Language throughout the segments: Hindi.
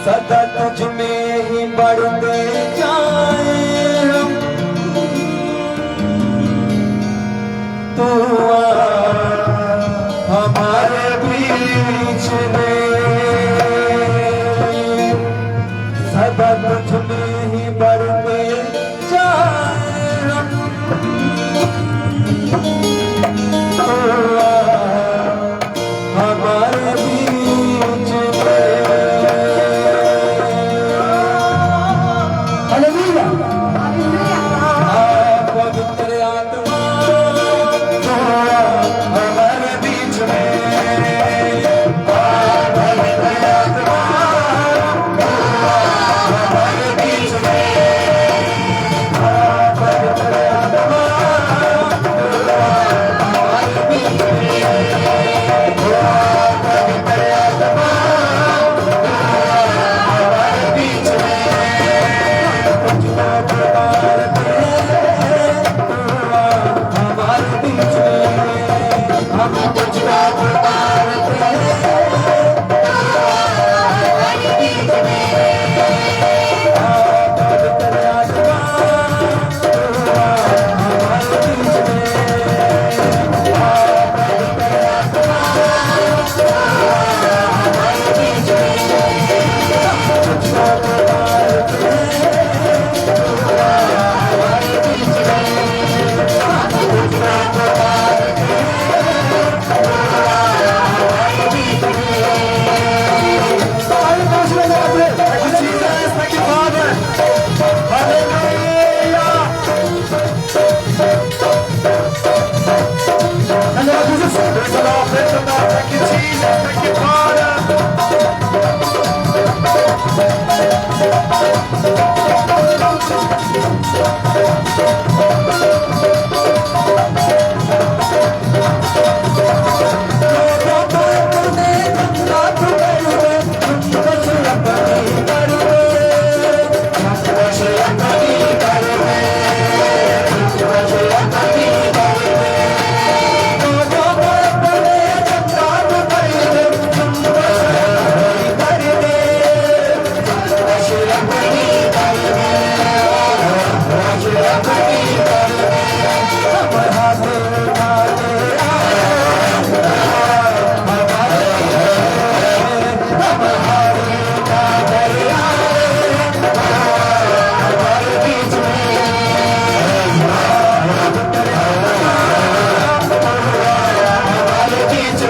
सदा तुझ में ही बढ़ते जाए हम, तू हमारे बीच में, सदा तुझ में ही बढ़ते जाए हम, तू हमारे बीच में। पवित्र आत्मा हमारे बीच में, पवित्र आत्मा हमारे बीच में, पवित्र आत्मा हमारे बीच में, पवित्र आत्मा हमारे बीच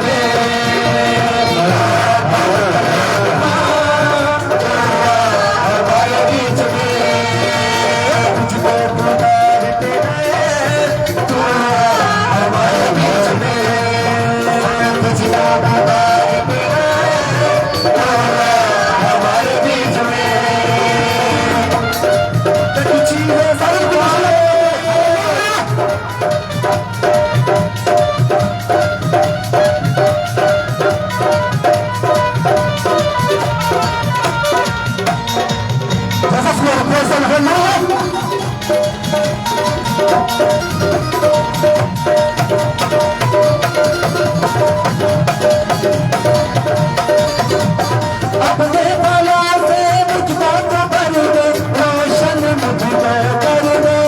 में। अपने बाला से मुझको तो कर दे, रोशन मुझको कर दे।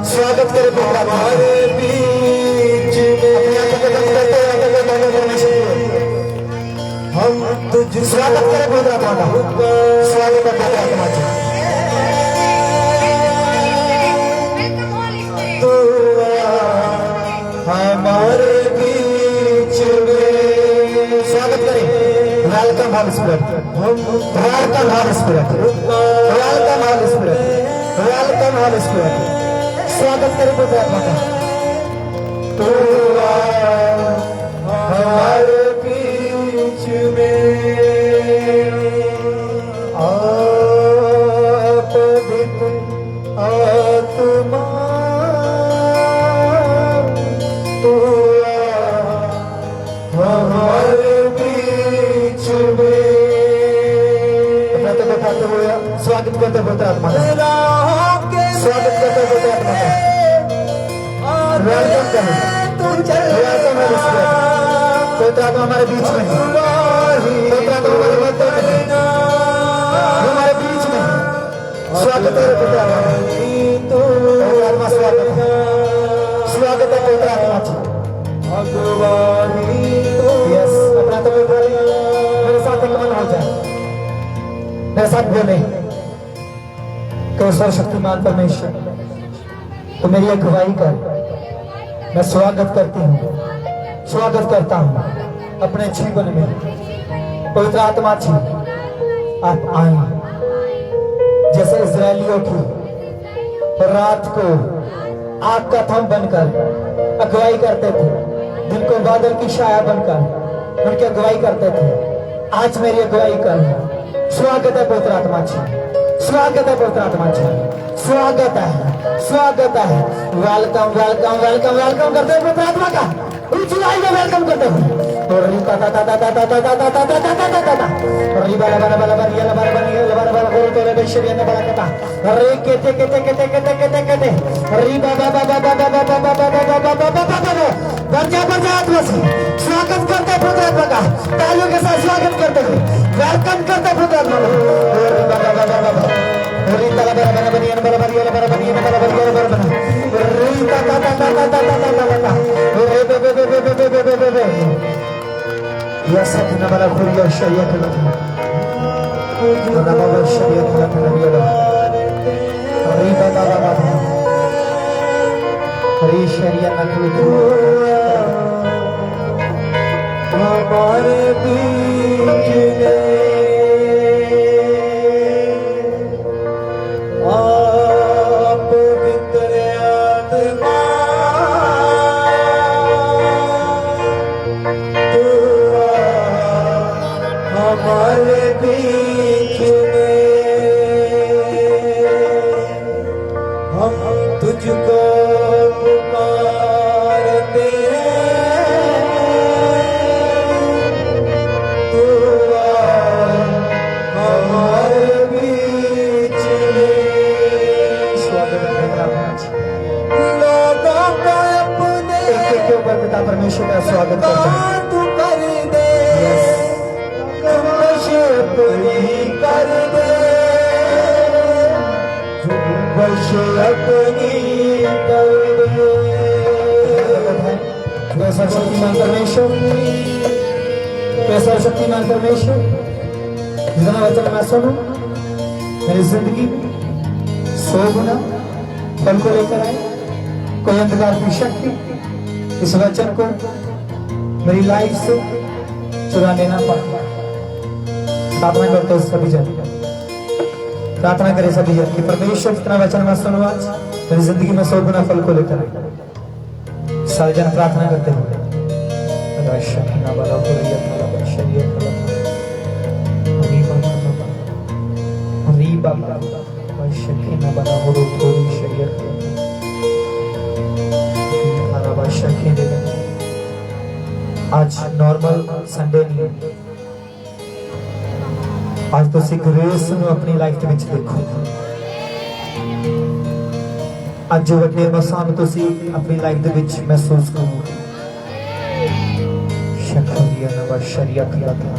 स्वागत करे हमारे बीच हम तुझ स्वागत करे स्वागत तो हमारे बीच में स्वागत करें welcome hall spirit welcome hall spirit welcome hall spirit welcome hall spirit स्वागत करें पवित्र आत्मा का तो हमारे बीच में आप पवित्र आत्मा तो हमारे बीच में स्वागत करते पवित्र आत्मा का स्वागत करते पवित्र आत्मा का वेलकम करें वेलकम है पवित्र आत्मा हमारे बीच में पवित्र आत्मा हमारे मध्य में हमारे बीच में स्वागत है पवित्र आत्मा तो आत्मा स्वागत है पवित्र आत्मा भगवानी यस अपना तो मेरे साथ एक मन हो जाए मेरे साथ बोले तो सर्वशक्तिमान परमेश्वर तो मेरी अगुवाई कर मैं स्वागत करती हूँ स्वागत करता हूँ अपने जीवन में पवित्र आत्मा जी आप आए जैसे इजरायलियों की रात को आग का थंब बनकर अगुवाई करते थे दिन को बादल की छाया बनकर उनकी अगुवाई करते थे आज मेरी अगुवाई कर स्वागत है पवित्र आत्मा जी स्वागत है पवित्र आत्मा जी स्वागत है वेलकम वेलकम वेलकम वेलकम करते हैं पवित्र आत्मा का ऊंचाई में वेलकम करते हैं स्वागत करते हैं पवित्र आत्मा का तालियों के साथ स्वागत करते हैं वेलकम करते हैं पवित्र आत्मा हमारे बीच में आप पवित्र आत्मा तू हमारे बीच में हम तुझको पुकारते पिता परमेश्वर का स्वागत करते हैं। तू कर दे जुम्बश अपनी कर दे जुम्बश अपनी कर दे। वैसा शक्तिमान परमेश्वर, वैसा शक्तिमान परमेश्वर जितना वचन मैं सुनूं मेरी जिंदगी में 100 गुना फल को लेकर आए। कोई अंधकार की शक्ति इस वचन को मेरी लाइफ से चुरा लेना पाए। प्रार्थना करते हैं सभी जन, प्रार्थना करें सभी जन कि परमेश्वर जितना वचन मैं सुनूं आज मेरी जिंदगी में 100 गुना फल को लेकर आए। सारे जन प्रार्थना करते हुए आज नॉर्मल संडे नहीं, आज तुसी ग्रेस ਨੂੰ ਆਪਣੀ ਲਾਈਫ ਦੇ ਵਿੱਚ ਦੇਖੋ। ਅੱਜ ਜੋ ਵੱਡੇ ਮਸਾਂ ਨੂੰ ਤੁਸੀਂ ਆਪਣੀ ਲਾਈਫ ਦੇ ਵਿੱਚ ਮਹਿਸੂਸ ਕਰੋ। ਸ਼ਕਰੀਆ ਨਵਾ ਸ਼ਰੀਆ ਖਲਾਤਾ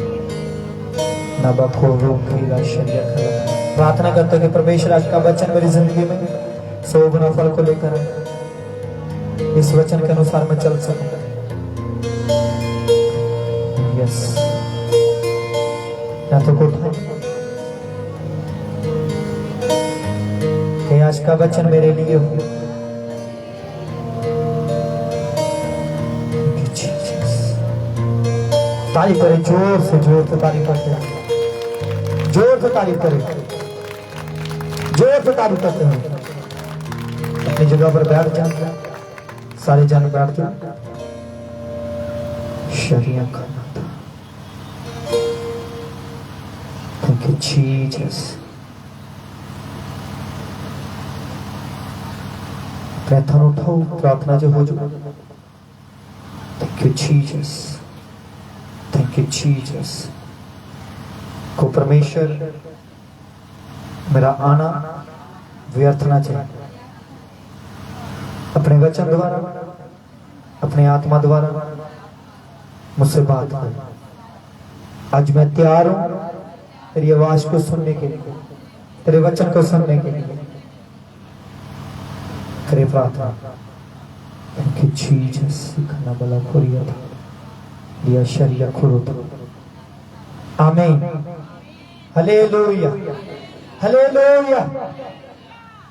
नबा खोरो खीरा शरिया खला। प्रार्थना करते हैं कि परमेश्वर आज का वचन मेरी जिंदगी में 100 गुना फल को लेकर आए। इस वचन के अनुसार मैं चल सकूं। यस या तो कोठा कि आज का वचन मेरे लिए हो। तारीफ करें जोर से तारीफ करते हैं, जोर से तारीफ करें, जोर से तारीफ करते हैं। अपनी जगह पर बैठ जाए, सारे जन बैठ जाए। शरिया खाना था। Thank you Jesus. प्रार्थना उठाओ, प्रार्थना जो हो जाए। Thank you Jesus, thank you Jesus. को परमेश्वर मेरा आना व्यर्थ ना जाए। अपने वचन द्वारा, अपने आत्मा द्वारा मुझसे बात कर। आज मैं तैयार हूं तेरी आवाज को सुनने के लिए, तेरे वचन को सुनने के लिए। करे प्रार्थना। Thank you Jesus. खाना बला खोरिया दिया शरिया खोरो। आमीन। Hallelujah, hallelujah.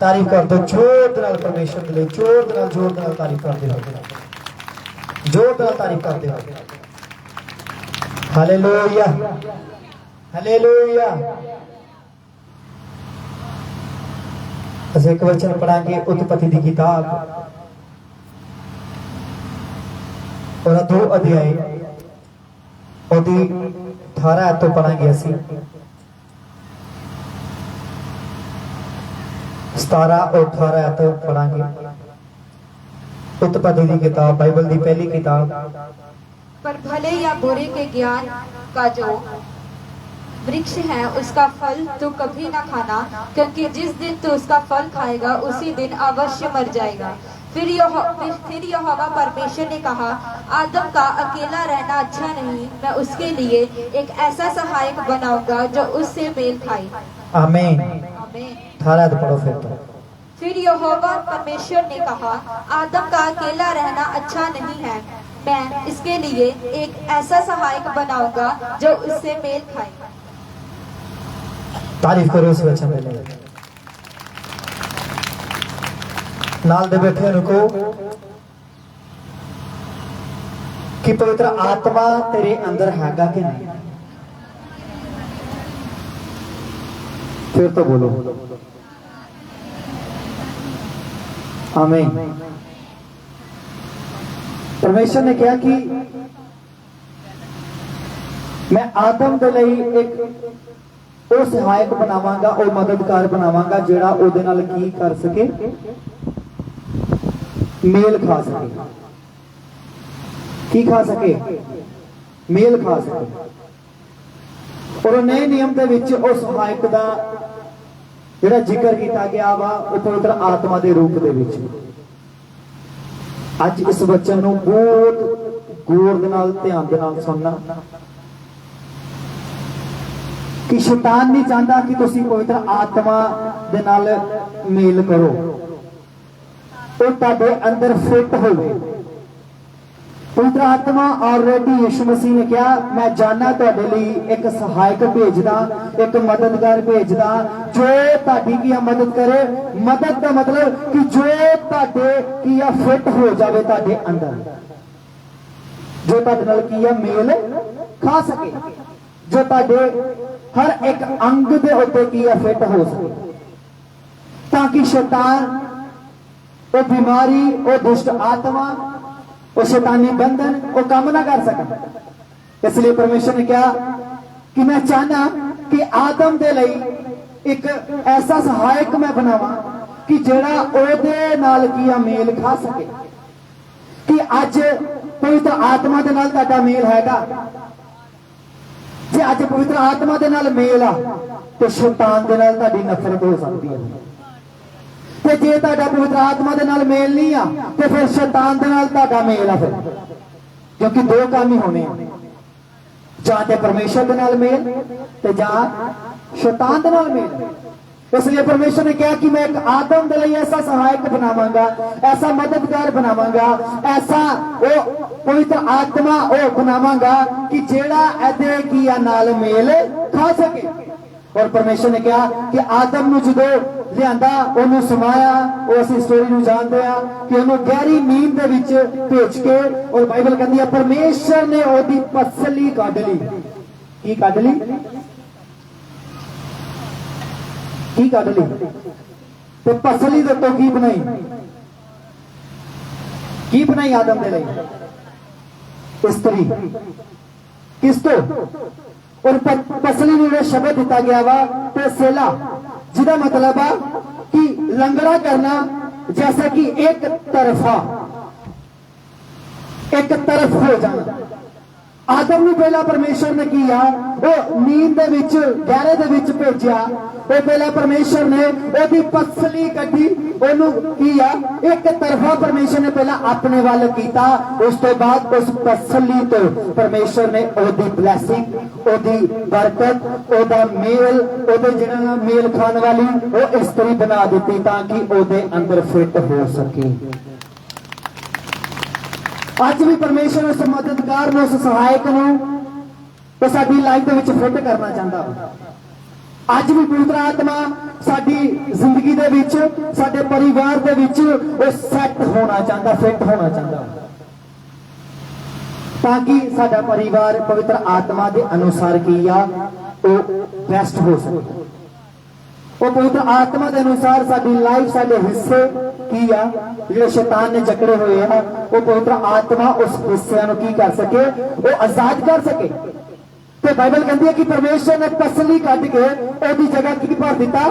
तारीफ कर दो जोर दे नाल परमेश्वर दे लिए। जोर दे नाल तारीफ कर दे, जोर दे नाल तारीफ कर दे। Hallelujah, hallelujah. अस एक वचन पढ़ांगे उत्पत्ति की किताब और 2 अध्याय और 18 तो पढ़ांगे असी। 17 और 18 तो पढ़ांगे। उत्पत्ति की किताब बाइबल की पहली किताब। पर भले या बुरे के ज्ञान का जो वृक्ष है उसका फल तू कभी ना खाना, क्योंकि जिस दिन तू उसका फल खाएगा उसी दिन अवश्य मर जाएगा। फिर यहोवा परमेश्वर ने कहा, आदम का अकेला रहना अच्छा नहीं, मैं उसके लिए एक ऐसा सहायक बनाऊंगा जो उससे मेल खाए। आमीन। आमीन। 18 तो पढ़ो फिर तो। फिर यहोवा परमेश्वर ने कहा, आदम का अकेला रहना अच्छा नहीं है, मैं इसके लिए एक ऐसा सहायक बनाऊंगा जो उससे मेल खाए। तारीफ करो उस वचन के लिए। नाल दे बैठे को कि पवित्र आत्मा तेरे अंदर हैगा कि नहीं? फिर तो बोलो आमीन। परमेश्वर ने कहा कि मैं आदम दे लई एक ਉਹ सहायक बनावांगा और मददगार बनावांगा जेड़ा ओदे नाल की कर सके, मेल खा सके। की खा सके? मेल खा सके। और नए नियम दे विच उस सहायक दा जेड़ा जिक्र किया गया वा वो पवित्र आत्मा दे रूप दे विच। ਅੱਜ ਇਸ ਵਚਨ ਨੂੰ ਬਹੁਤ ਗੌਰ ਦੇ ਨਾਲ ਧਿਆਨ ਦੇ ਨਾਲ ਸੁਣਨਾ ਕਿ ਸ਼ੈਤਾਨ ਨਹੀਂ ਚਾਹੁੰਦਾ ਕਿ ਤੁਸੀਂ ਪਵਿੱਤਰ ਆਤਮਾ ਦੇ ਨਾਲ ਮੇਲ ਕਰੋ, ਉਹ ਤੁਹਾਡੇ ਅੰਦਰ ਫਿੱਟ ਹੋਵੇ। ਪਵਿੱਤਰ ਆਤਮਾ ਆਲਰੇਡੀ ਯਿਸੂ ਮਸੀਹ ਨੇ ਕਿਹਾ ਮੈਂ ਜਾਣਾ ਤੁਹਾਡੇ ਲਈ ਇੱਕ ਸਹਾਇਕ ਭੇਜਦਾ, ਇੱਕ ਮਦਦਗਾਰ ਭੇਜਦਾ ਜੋ ਤੁਹਾਡੀ ਕੀ ਮਦਦ ਕਰੇ। ਮਦਦ ਦਾ ਮਤਲਬ ਕਿ ਜੋ ਤੁਹਾਡੇ ਕੀ ਫਿੱਟ ਹੋ ਜਾਵੇ ਤੁਹਾਡੇ ਅੰਦਰ, ਜੋ ਤੁਹਾਡੇ ਨਾਲ ਕੀ ਮੇਲ ਖਾ ਸਕੇ, ਜੋ ਤੁਹਾਡੇ ਹਰ ਇੱਕ ਅੰਗ ਦੇ ਉੱਤੇ ਕੀ ਫਿੱਟ ਹੋ ਸਕੇ, ਤਾਂ ਕਿ ਸ਼ੈਤਾਨ, ਉਹ ਬਿਮਾਰੀ, ਉਹ ਦੁਸ਼ਟ ਆਤਮਾ, ਉਹ शैतानी बंधन वो काम ना कर सका। इसलिए परमेश्वर ने कहा कि मैं चाहना कि आदम दे लई एक ऐसा सहायक मैं बनावा कि जेड़ा ओदे नाल की मेल खा सके। कि अज पवित्र आत्मा दे नाल तुहाडा मेल हैगा, जे अज पवित्र आत्मा दे नाल मेल आ तो शैतान दे नाल तुहाडी नफरत हो सकती है। ते जे तुहाडा पवित्र आत्मा दे नाल मेल नहीं आ ते फिर शैतान दे नाल तुहाडा मेल आ, फिर क्योंकि दो काम ही होने, जां ते परमेश्वर दे नाल मेल ते जां शैतान दे नाल मेल। इसलिए परमेश्वर ने कहा कि मैं एक आदम दे लई ऐसा सहायक बनावांगा, ऐसा मददगार बनावांगा, ऐसा वो पवित्र आत्मा वो बनावांगा कि जेड़ा एदे की नाल मेल खा सके। और परमेश्वर ने कहा कि आदम नूं जदों लियांदा ओनू समाया, वो असीं स्टोरी नूं जानदे आ कि ओनू गहरी नींद दे विच भेज के, और बाइबल कहती है परमेश्वर ने ओदी पसली कढ ली। की कढ ली? की कढ ली? ते पसली दे तो की बनाई? की बनाई आदम दे लई? स्त्री। किस तो? और पसली में शब्द दिता गया वा तो सेला, जिदा मतलब आ कि लंगड़ा करना, जैसा कि एक तरफ हो जाना। आदम नूं पहला परमेश्वर ने किया वो नींद दे विच गहरे दे विच भेजिया, वो पहला परमेश्वर ने ओदी पसली कड्डी, ओनू किया एक तरफा परमेश्वर ने पहला अपने वाल कीता। उस तो बाद उस पसली तो परमेश्वर ने ओदी ब्लैसिंग, ओदी बरकत, ओदा मेल, ओदे जिहड़ा मेल खाने वाली वो स्त्री बना दी ताकि ओदे अंदर फिट हो सके। अज भी परमेश्वर उस मददगार ने, उस सहायक तो साडी लाइफ दे विच फिट करना चाहता। अज भी पवित्र आत्मा साडी जिंदगी दे विच, साडे परिवार दे विच वो सैट होना चाहता, फिट होना चाहता, ताकि साडा परिवार पवित्र आत्मा के अनुसार किया वो बेस्ट हो सके। वो पवित्र आत्मा के अनुसार साडी लाइफ, साडे हिस्से की आ जो शैतान ने जकड़े हुए हैं, वो पवित्र आत्मा उस हिस्से की कर सके, वो आजाद कर सके। तो बाइबल कहती है कि परमेश्वर ने पसली कट के ओदी जगह की भर दिता?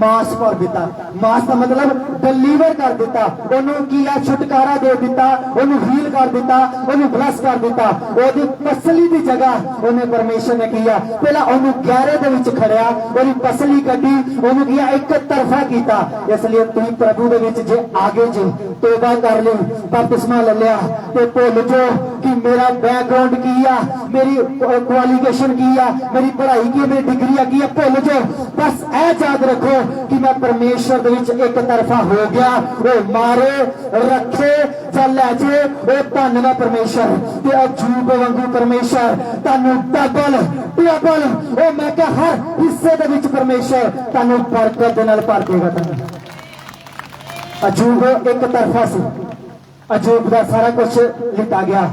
मांस भर दिता। मांस का मतलब डिलीवर कर दिता, ओनू किया छुटकारा दे दिता, ओनू हील कर दिता, ओनू ब्लस कर दिता। ओदी पसली की जगह ओने परमेश्वर ने किया पहला ओनू गहरे दे विच खड़िया, ओदी पसली कड्डी, ओनू किया एक तरफा कीता। इसलिए तुम प्रभु दे विच जे आगे जे तौबा कर ली, बपतिस्मा ले लिया ते भुल जो कि मेरा बैकग्राउंड की आ, मेरी क्वालिफिकेशन की आ, मेरी पढ़ाई की, मेरी डिग्रियां की, भुल जाओ। बस ऐ याद रखो कि मैं परमेश्वर दे विच एक तरफा हो गया। वो मारे रखे चल जे वो धन्नवाद परमेश्वर ते अजूब वांगू परमेश्वर तानू डबल डबल ओ मैं क्या हर हिस्से दे विच परमेश्वर तानू बरकत दे नाल भर देगा। तानू अजूब एक तरफा सी, अजूब का सारा कुछ लिता गया।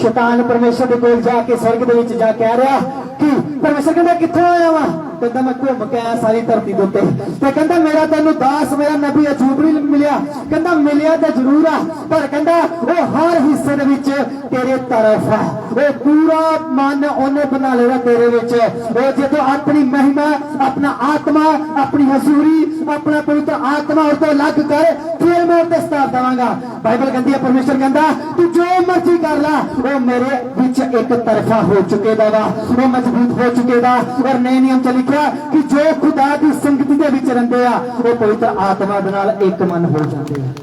शैतान परमेश्वर के कोल जाके स्वर्ग दे विच जा कह रहा कि परमेश्वर कहता कित्थों आया वा? कहता मैं घूम के आया सारी धरती के उत्ते। ते कहता मेरा तेनू दास मेरा नबी अजूब नहीं मिलिया? कहता मिलिया तो जरूर आ, पर कहता वो हर हिस्से दे विच तेरे तरफ है, वो पूरा मन ओने बना लेगा तेरे विच। वो जो अपनी महिमा, अपना आत्मा, अपनी हजूरी, अपना पवित्र आत्मा और तो अलग कर, फिर मैं उसे स्तार देवांगा। बाइबल कहती है परमेश्वर कहता तू जो मर्जी कर ला, वो मेरे विच एक तरफा हो चुके दा वा, वो मजबूत हो चुके दा। और नए नियम च लिखा कि जो खुदा की संगति दे विच रहिंदे आ वो पवित्र आत्मा दे नाल एक मन हो जाते हैं।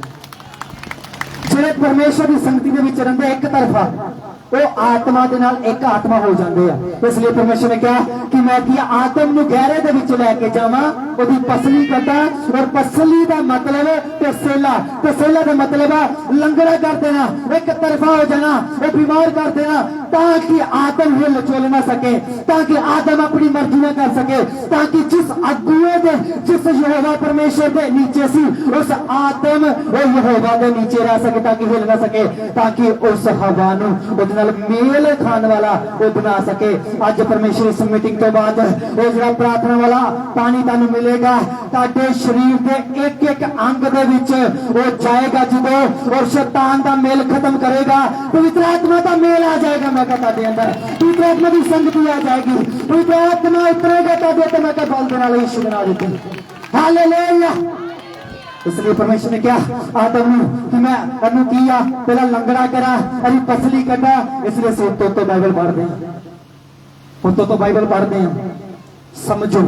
ਜਿਹੜੇ ਪਰਮੇਸ਼ਰ ਦੀ ਸੰਗਤੀ ਦੇ ਵਿੱਚ ਰਹਿੰਦੇ ਇੱਕ ਤਰਫਾ ਉਹ ਆਤਮਾ ਦੇ ਨਾਲ ਇੱਕ ਆਤਮਾ ਹੋ ਜਾਂਦੇ ਆ। ਇਸ ਲਈ ਪਰਮੇਸ਼ਰ ਨੇ ਕਿਹਾ ਕਿ ਮੈਂ ਕੀ ਆਤਮ ਨੂੰ ਗਹਿਰੇ ਦੇ ਵਿੱਚ ਲੈ ਕੇ ਜਾਵਾਂ, ਉਹਦੀ ਪਸਲੀ ਕੱਢਾਂ। ਔਰ ਪਸਲੀ ਦਾ ਮਤਲਬ ਤਸੇਲਾ ਦਾ ਮਤਲਬ ਆ ਲੰਗੜਾ ਕਰ ਦੇਣਾ, ਇੱਕ ਤਰਫਾ ਹੋ ਜਾਣਾ, ਉਹ ਬਿਮਾਰ ਕਰ ਦੇਣਾ, ਤਾਂ ਕਿ ਆਤਮ ਹਿਲ ਚੁਲ ਨਾ ਸਕੇ, ਤਾਂ ਕਿ ਆਤਮ अपनी मर्जी ना कर सके, ताकि जिस अगुए दे जिस यहोवा परमेश्वर के नीचे सी उस आत्म वो यहोवा के नीचे रह सके, ताकि हिल ना सके, ताकि उस हवा नूं उहदे नाल मेल खान वाला वो बना सके। अज परमेश्वर इस मीटिंग तो बाद वो जिहड़ा प्रार्थना वाला पानी तुहानूं मिलेगा तुहाडे शरीर के एक एक अंग दे विच वो जाएगा जदों, और शैतान दा मेल खत्म करेगा, पवित्र आत्मा दा मेल आ जाएगा। मैं कहता तुहाडे अंदर पवित्र आत्मा दी संगति आ जाएगी, पवित्र आत्मा उतरेगा तुहाडे ते। मैं कहता बल दे नाल यीशु दे नाल दी हालेलुया। इसलिए परमेश्वर ने क्या आदम कि मैं अनु किया पहला लंगड़ा करा, अरे पसली कटा। इसलिए से तो बाइबल पढ़ते हैं, तो बाइबल पढ़ते हैं, समझो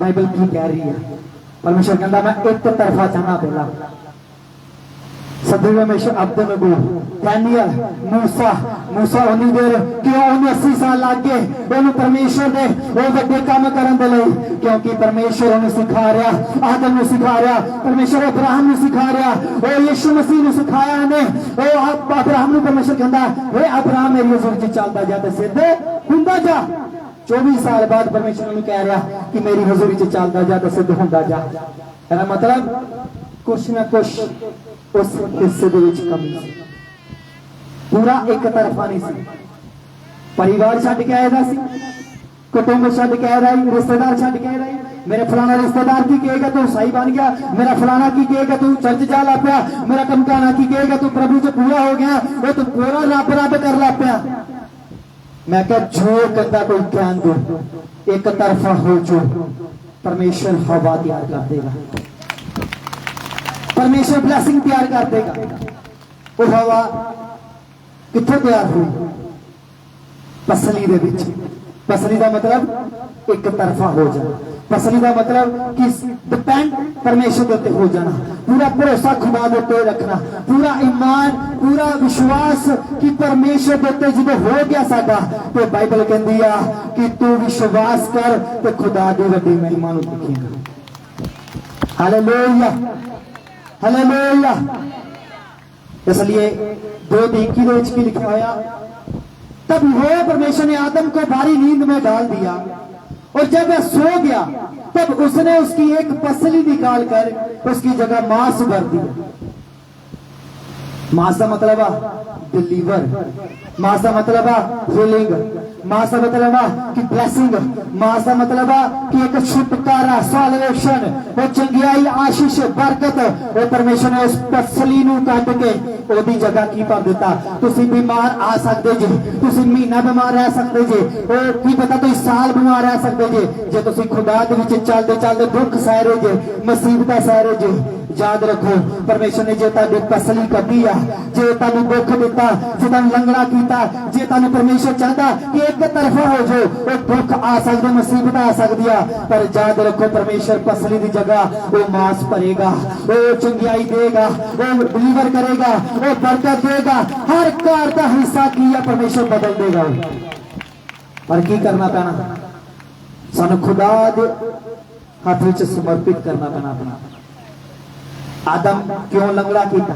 बाइबल की कह रही है। परमेश्वर कहता मैं एक तरफा चाहना पहला सदैव हमेशा अब्द नबू डैनियल मूसा उन्नी देर क्यों 80 साल लग गए उन्होंने परमेश्वर दे वो बड़े काम करन दे लई, क्योंकि परमेश्वर उन्हें सिखा रहा, आदम ने सिखा रहा, परमेश्वर अब्राहम ने सिखा रहा, वो यीशु मसीह ने सिखाया ने। वो अब्राहम ने परमेश्वर कहता वे अब्राहम मेरी हजूर च चलदा जा ते सीधे हुंदा जा। 24 साल बाद परमेश्वर उन्हें कह रहा कि मेरी हजूरी च चलदा जा ते सिद्ध हुंदा जा। मेरा मतलब कुछ ना कुछ उस हिस्से दे विच कमी सी, पूरा एक तरफा नहीं सी। परिवार छड्ड के आया सी, कुटुंब छड्ड के आया, रिश्तेदार छड्ड के आया। मेरे फलाना रिश्तेदार की कहेगा तू ईसाई बन गया, मेरा फलाना की कहेगा तू चर्च जा ला पिया, मेरा कमकाना की कहेगा तू प्रभु च पूरा हो गया, वो तू पूरा रब कर ला पिया। मैं क्या जो कहता कोई ज्ञान दो, एक तरफा हो जो परमेश्वर हवा तैयार कर देगा, परमेश्वर ब्लेसिंग तैयार कर देगा। वो हवा कित्थों तैयार हुई? पसली दे विच। पसली का मतलब एक तरफा हो जाना, पसली का मतलब कि डिपेंड परमेश्वर के उत्ते हो जाना, पूरा भरोसा खुदा के उत्ते रखना, पूरा ईमान, पूरा विश्वास कि परमेश्वर के उत्ते जो हो गया साडा, तो बाइबल कहती है कि तू विश्वास कर तो खुदा की वड्डी महिमा नूं दिखेगा। Hallelujah hallelujah. इसलिए 2:21 की लिखा होया तब वो परमेश्वर ने आदम को भारी नींद में डाल दिया, और जब वह सो गया तब उसने उसकी एक पसली निकाल कर उसकी जगह मांस भर दिया। मांस का मतलब डिलीवर, मांस का मतलब हीलिंग, मांस का मतलब कि ब्लेसिंग, मांस का मतलब कि एक छुटकारा, सॉल्वेशन, वो चंगियाई, आशीष, बरकत। वो परमेश्वर ने उस पसली नूं कट के ओदी जगह की कर दिता। तुसी बीमार आ सकते जी, तुसी महीना बीमार रह सकते जी, और की पता तुसी साल बीमार रह सकते जी, जे तुसी खुदा दे विच चलदे चलदे दुख सह रहे जे, मुसीबतां सह रहे जे। याद रखो परमेश्वर ने जे तुहाडी पसली कटी आ, जे तुहानूं दुख दिता, जे तुहानूं लंगड़ा कीता, जे तुहानूं परमेश्वर चाहता कि एक तरफा हो जाओ, वो दुख आ सकदे, मुसीबत आ सकदी आ, पर याद रखो परमेश्वर पसली दी जगह वो मांस भरेगा, वो चंगियाई देगा, वो डिलीवर करेगा, वो बरकत देगा। हर घर का हिस्सा किया परमेश्वर बदल देगा। पर की करना पैना? सानू खुदा दे हाथ विच समर्पित करना पैना अपना। आदम क्यों लंगड़ा किया?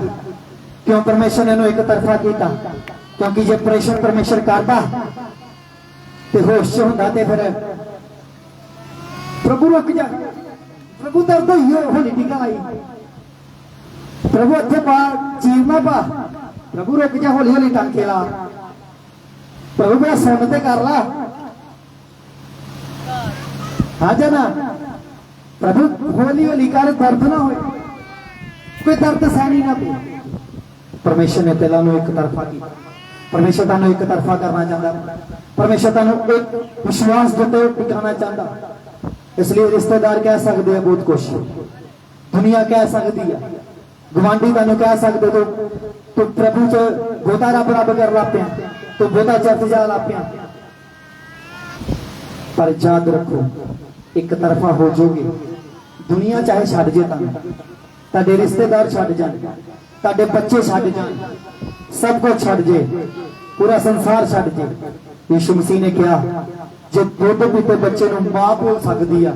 क्यों परमेश्वर ने एक तरफा किया? क्योंकि जे प्रेशर परमेश्वर करता ते होश च हुंदा ते फिर प्रभु रुक जा, प्रभु दर्द होली टीका लाई, प्रभु इत्थे पा चीरना पा, प्रभु रुक जा हौली हौली टांके ला, प्रभु मेरा सुन ते कर ला। हाँ जाना प्रभु हौली हौली कर, दर्द ना हो, कोई दर्द सहनी ना पे। परमेश्वर ने तेला एक तरफा किया। परमेश्वर तुहानूं एक तरफा करना चाहता, परमेश्वर तुहानूं एक विश्वास के उत्ते टिकाना चाहता। इसलिए रिश्तेदार कह सकते हैं बहुत कुछ, दुनिया कह सकती है, गवांढी तुहानूं कह सकते तो प्रभु च बहुता रब रब कर ला पिया, तो बहुता चर्च जा ला पिया। पर याद रखो एक तरफा हो जाओगे, दुनिया चाहे छड़ जे तुहाडे रिश्तेदार छड़ जाण, ਤੁਹਾਡੇ ਬੱਚੇ ਛੱਡ ਜਾਣ, सब कुछ छड़ जे, पूरा संसार छड़ जे। यीशु मसीह ने कहा जो दुध पीते बच्चे नूं मां बोल सकदी आ,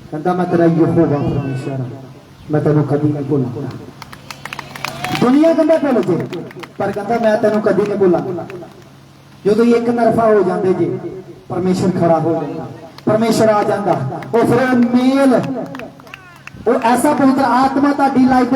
कहंदा मैं तेरा यहोवा परमेश्वर हां, मैं तेनों कदी नहीं भुलांगा। दुनिया कहंदा भुल जे, पर कहंदा मैं तेनों कदी नहीं भुलांगा। जो एक तरफा हो जाते जे, परमेश्वर खड़ा हो जाता, परमेश्वर आ जाता, वो फिर मेल, वो ऐसा पवित्र आत्मा ताड़ी लाइफ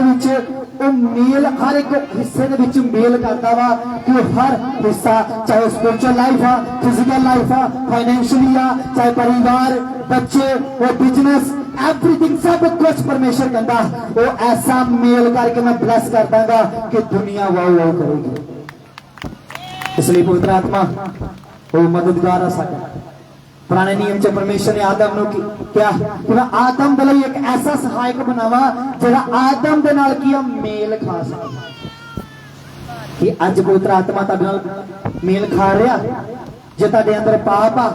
दे मेल हर एक हिस्से दे विच मेल करता वा कि हर हिस्सा चाहे स्पिरिचुअल लाइफ आ, फिजिकल लाइफ आ, फाइनेंशियली आ, चाहे परिवार, बच्चे, वो बिजनेस, एवरीथिंग सब कुछ परमेश्वर कहता वो ऐसा मेल करके मैं ब्लेस कर दूंगा कि दुनिया वाह वाह करेगी। इसलिए पवित्र आत्मा वो मददगार आ सकता। पुराने नियम च परमेश्वर ने आदम नूं क्या कि मैं आदम दे लई एक ऐसा सहायक बनावा जिहड़ा आदम दे नाल की मेल खा सकदा। कि अज पवित्र आत्मा तुहाडे नाल मेल खा रहा, जे तुहाडे अंदर पाप आ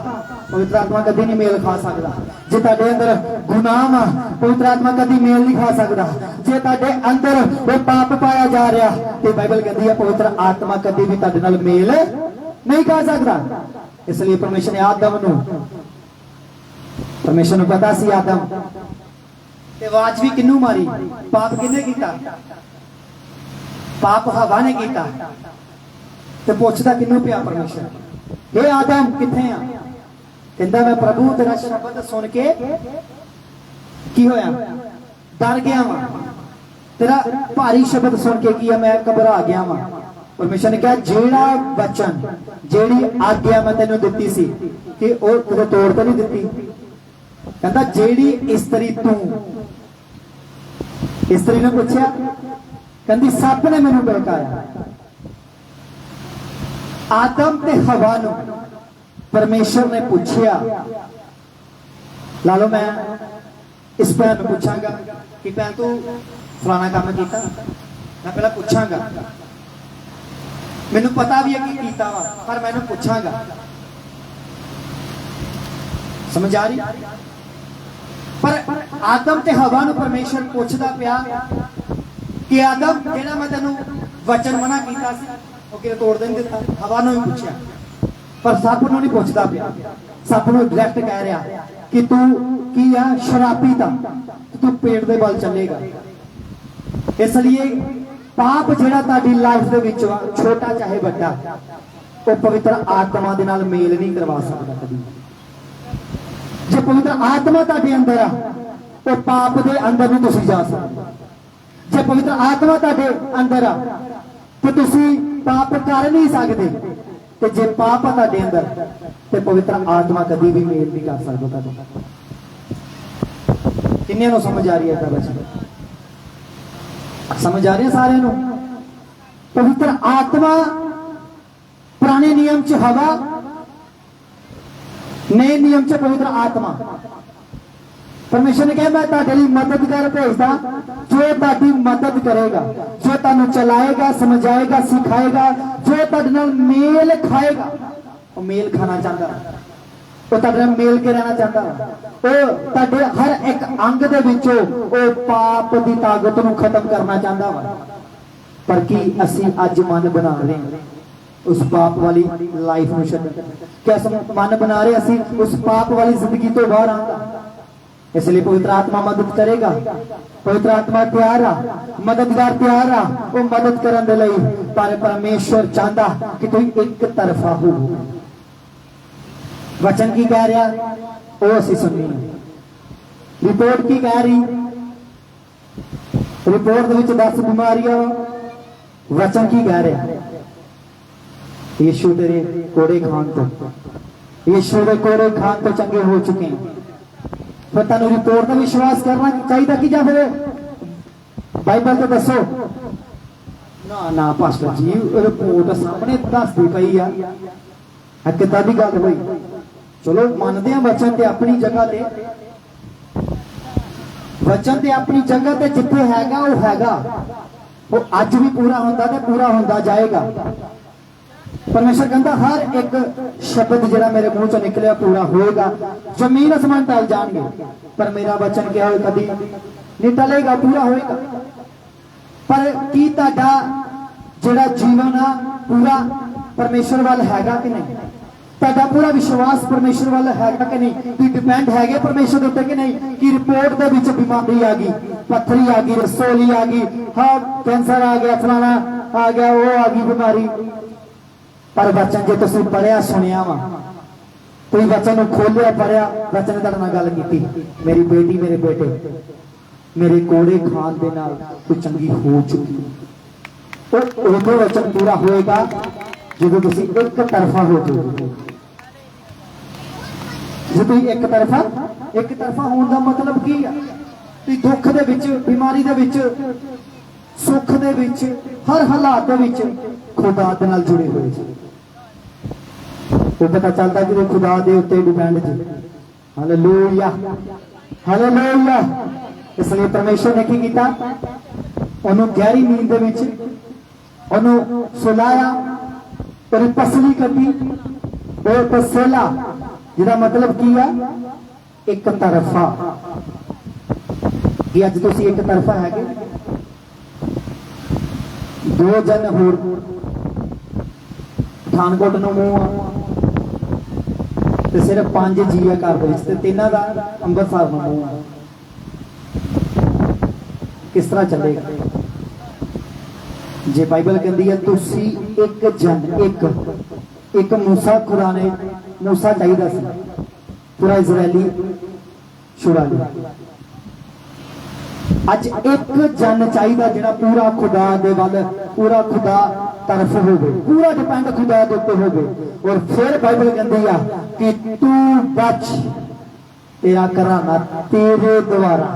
पवित्र आत्मा कदी नहीं मेल खा सकदा। जे तुहाडे अंदर गुनाह आ पवित्र आत्मा कदी मेल नहीं खा सकदा। जे तुहाडे अंदर वो पाप पाया जा रहा ते बाइबल कहती है पवित्र आत्मा कदी भी तुहाडे नाल मेल नहीं खा सकदा। इसलिए परमेश्वर ने आदम नूं, परमेश्वर नूं पता सी आदम ते आवाज भी किन्नू मारी, पाप किन्ने कीता, पाप हवा ने कीता, ते पुछदा किन्नू पिया परमेश्वर, हे आदम किथे आ? कहंदा मैं प्रभु तेरा शब्द सुन के की होया, डर गया वा, तेरा भारी शब्द सुन के की मैं घबरा गया वा। परमेश्वर ने कहा जेड़ा वचन जेड़ी आज्ञा मैं तेनों दिती सी कि वो तुझे तोड़ तो नहीं दिती। कहता जेड़ी स्त्री तू, स्त्री ने पूछा, कहती सप ने मैनू बहकाया। आदम ते हवा नूं परमेश्वर ने पूछया, ला लो मैं इस भैन नूं पूछांगा कि भैन तू फलाना काम कीता, मैं पहला पूछांगा, मैनू पता भी है कि कीता वा पर मैनू पूछांगा। समझ आ रही? पर आदम ते हवा नूं परमेश्वर पूछदा पिया कि आदम जेड़ा मैं तेनू वचन मना कीता सी वो कि तोड़ नहीं दिता। हवा नूं भी पूछया पर सप नूं नहीं पूछदा पिया। सप नूं डायरेक्ट कह रहा कि तू की आ शराबी ता, तू पेट दे बल चलेगा। इसलिए पाप जेड़ा ताड़ी लाइफ दे विच छोटा चाहे बड़ा वो पवित्र आत्मा दे नाल मेल नहीं करवा सकदा कदी। जे पवित्र आत्मा ताड़े अंदर आ तो पाप दे अंदर नहीं तुसीं जा सकदे। जे पवित्र आत्मा ताड़े अंदर आ तो तुसीं पाप कर नहीं सकदे, ते जे पाप आ ताड़े अंदर ते पवित्र आत्मा कदी भी मेल नहीं कर सकदा ताड़े नाल। किन्ने नूं समझ आ रही है बच्चे? समझ आ रहे सारे नूं? पवित्र आत्मा पुराने नियम च हवा, नए नियम च पवित्र आत्मा। परमेश्वर ने कहा मैं तुहाडे लई मददगार भेजदा जो तुहाडी मदद करेगा, जो तुहानूं चलाएगा, समझाएगा, सिखाएगा, जो तुहाडे नाल मेल खाएगा। वो मेल खाना चाहता, वो तुहाडे नाल मेल के रहना चाहता, वो तुहाडे हर एक अंग दे विचों वो पाप दी ताकत नूं खत्म करना चाहता वा। पर की असीं अज मन बना रहे हैं उस पाप वाली लाइफ नूं छड्डण? क्या मन बना रहे असीं उस पाप वाली जिंदगी तो बाहर आउण दा? इसलिए पवित्र आत्मा मदद करेगा। पवित्र आत्मा तैयार आ, मददगार तैयार आ, वो मदद करन दे लई। पर परमेश्वर चाहता कि तुम एक तरफा हो। वचन की कह रहा वो असीं सुननी, रिपोर्ट की कह रही, रिपोर्ट दे विच 10 बीमारियां, वचन की कह रहा यीशु तेरे कोड़े खान तो, यीशु दे कोड़े खान तो चंगे हो चुके हैं। फिर तुहानूं रिपोर्ट का विश्वास करना चाहिए कि जां फिर बाइबल तो दसो? ना ना पास्टर जी रिपोर्ट सामने दसदी पई आ, किदां दी गल होई? चलो मानते हैं वचन ते अपनी जगह ते, वचन ते अपनी जगह ते जिथे हैगा वो हैगा, वो अज भी पूरा होंदा ते पूरा होंदा जाएगा। परमेश्वर कहता हर एक शब्द जिहड़ा मेरे मुंह चों निकलिया पूरा होएगा। जमीन आसमान टल जाएंगे पर मेरा वचन क्या हो कभी नहीं टलेगा, पूरा होएगा। पर पर की तुहाडा जिहड़ा जीवन आ पूरा परमेश्वर वाल हैगा कि नहीं? तुहाडा पूरा विश्वास परमेश्वर वाल हैगा कि नहीं? तुसीं डिपेंड हैगे परमेश्वर दे उत्ते कि नहीं? कि रिपोर्ट दे विच बीमारी आ गई, पत्थरी आ गई, रसोली आ गई, हाँ कैंसर आ गया, फलाना आ गया, वो आ गई बीमारी। पर वचन जे तुसीं पढ़िया सुनिया वा, तुसीं वचन नूं खोलिया पढ़िया, वचन ने तुहाडे नाल गल कीती, मेरी बेटी मेरे बेटे मेरे कोड़े खान दे नाल तू चंगी हो चुकी। तो उदों वचन पूरा होएगा जो तुसीं एक तरफा हो जाओगे। जो तुसीं एक तरफा होने का मतलब की है? तुसीं दुख दे विच, बीमारी दे विच, सुख दे विच, हर हालात दे विच खुदा दे नाल जुड़े हुए जी। वो पता चलता कि वो खुदा दे उत्ते डिपेंड जी। Hallelujah hallelujah. इसलिए परमेश्वर ने की किया? उन्होंने गहरी नींद दे विच उन्होंने सुलाया, तेरी पसली कटी, और तसेला जिहदा मतलब की है? एक तरफा। कि अज तुसीं एक तरफा हैगे? दो जन होर पठानकोट नूं मूंह आ ते सिर्फ 5 जी है घर दे विच, ते तिन्हां दा अंमृतसर नूं मूंह आ। किस तरह चलेगा? जे बाइबल कहती है तुसी एक जन, एक मूसा, खुदा ने मूसा चाहिए सी पूरा इजरायली छुड़ा लिया। अज एक जन चाहिए जिहड़ा पूरा खुदा दे वल, पूरा खुदा तरफ होवे, पूरा डिपेंड खुदा दे उत्ते होवे। और फिर बाइबल कहती है कि तू बच, तेरा घराना तेरे द्वारा,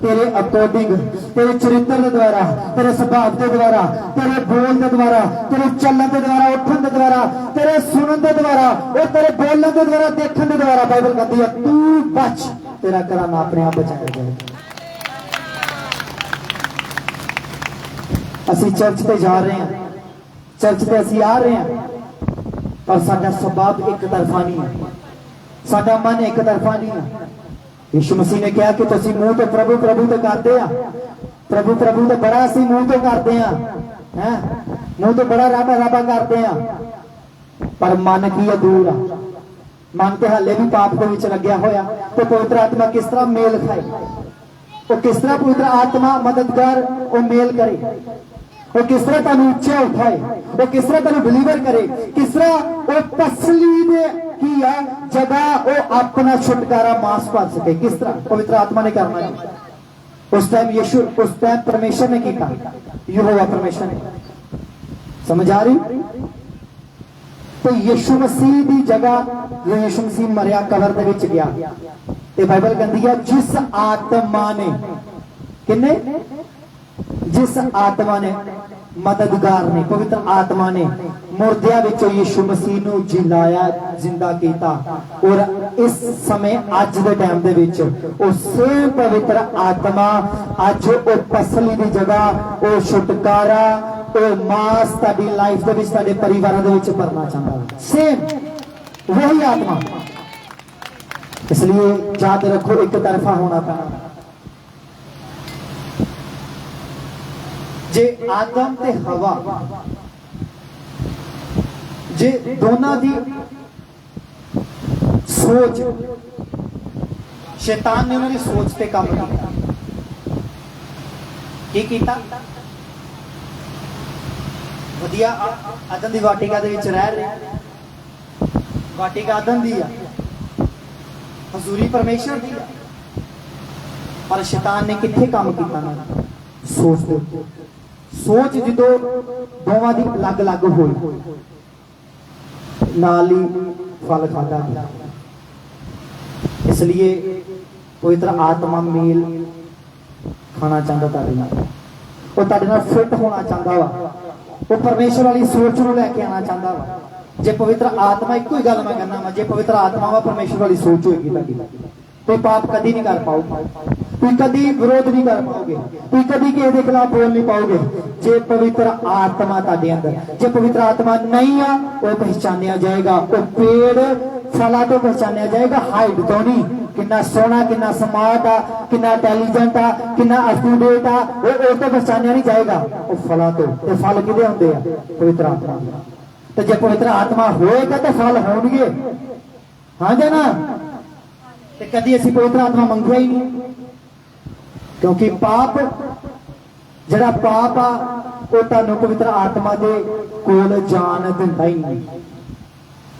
तेरे अकॉर्डिंग, तेरे चरित्र के द्वारा, तेरे स्वभाव के द्वारा, तेरे बोल के द्वारा, तेरे चलन के द्वारा, उठन के द्वारा, तेरे सुनन के द्वारा और तेरे बोलन के द्वारा, देखने के द्वारा बाइबल कहती है तू बच, तेरा घराना अपने आप बचाया जाएगा। असी चर्च पे जा रहे हैं, चर्च पे असी आ रहे हैं, पर साडा स्वभाव एक तरफा नहीं है, साडा मन एक तरफा नहीं है। यीशु मसीह ने कहा कि तुसीं मुंह तो प्रभु प्रभु तो करते हैं, प्रभु प्रभु तो बड़ा असी मुंह तो करते हैं, मुंह तो बड़ा राबा राबा करते हैं, पर मन की है दूर आ। मन तो हाले भी पाप के विच लग्या होया। तो पवित्र आत्मा किस तरह मेल खाए? वो किस तरह पवित्र आत्मा मददगार वो मेल करे? वो किस तरह तुहानूं उच्चा उठाए? वो किस तरह तुहानूं डिलीवर करे? किस तरह वो तसली दे की है जगह वो अपना छुटकारा मास पा सके? किस तरह पवित्र आत्मा ने करना है? उस टाइम यीशु, उस टाइम परमेश्वर ने किया, यहोवा परमेश्वर ने। समझ आ रही? तो यीशु मसीह की जगह जो यीशु मसीह मरिया कबर दे विच गया, ते बाइबल कहती है जिस आत्मा ने, किन्ने? जिस आत्मा ने, मददगार ने, पवित्र आत्मा ने मुर्दिया विचों यीशु मसीह नूं जिलाया, जिंदा किया। और इस समय अज दे टाइम दे विच ओ सेम पवित्र आत्मा अज ओ तसली दी जगह, ओ छुटकारा, ओ मास ताडी लाइफ दे विच, ताडे परिवारां दे विच भरना चाहता है। सेम वही आत्मा। इसलिए याद रखो एक तरफा होना पैना। जे आदम ते हवा, जे दोनों दी सोच, शैतान ने उन्होंने सोच पे काम किया। की कीता? वधिया अदन दी वाटिका दे विच रह रहे, वाटिका अदन दी आ, हजूरी परमेश्वर दी आ, पर शैतान ने किथे काम किया ना? सोच दे। सोच जो दोवां दी अलग अलग होई, नाल ही फल खादा गया। इसलिए पवित्र आत्मा मेल खाना चाहता तुहाडे नाल, वो तुहाडे नाल फिट होना चाहता वा, वो परमेश्वर वाली सोच नूं लैके आना चाहता वा। जे पवित्र आत्मा, एक ही गल मैं कहना वा, जे पवित्र आत्मा वा परमेश्वर वाली सोच होगी तुहाडी, तो पाप कदी नहीं कर पाओगे, तुम कभी विरोध नहीं कर पाओगे, तुम कभी किसी के खिलाफ बोल नहीं पाओगे। जे पवित्र आत्मा तुहाडे अंदर, जे पवित्र आत्मा नहीं आ, वो पहचानिया जाएगा, वो पेड़ फला तो पहचानिया जाएगा, हाइट तो नहीं। कितना सोहना कितना स्मार्ट आ कितना इंटैलीजेंट आ कितना अप-टू-डेट आ वो उस तो पहचानिया नहीं जाएगा वो फलों तो ते फल किहदे हुंदे आ पवित्र आत्मा दे ते जे पवित्र आत्मा होएगा तो फल होणगे हाँ जां ना ते कदी असीं पवित्र आत्मा मंगिया ही नहीं क्योंकि पाप जिहड़ा पाप आ वो तुहानूं पवित्र आत्मा दे कोल जान दिंदा ही नहीं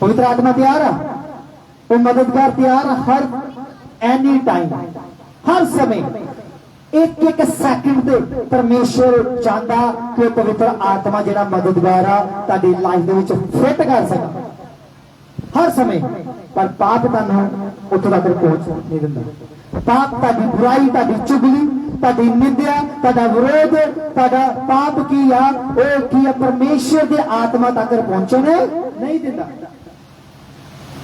पवित्र आत्मा तैयार आ वो मददगार तैयार हर एनी टाइम हर समय एक एक सेकंड दे परमेश्वर चाहता कि वो पवित्र आत्मा जिहड़ा मददगार आ तुहाडी लाइफ दे विच फिट कर सके हर समय पर पाप तुहानूं उत्थों तक पहुंच नहीं दिंदा पाप तुहाडी बुराई तुहाडी चुगली तुहाडी निंदा तुहाडा विरोध तुहाडा पाप की आ वो की आ परमेश्वर दे आत्मा तक पहुंचने नहीं दिंदा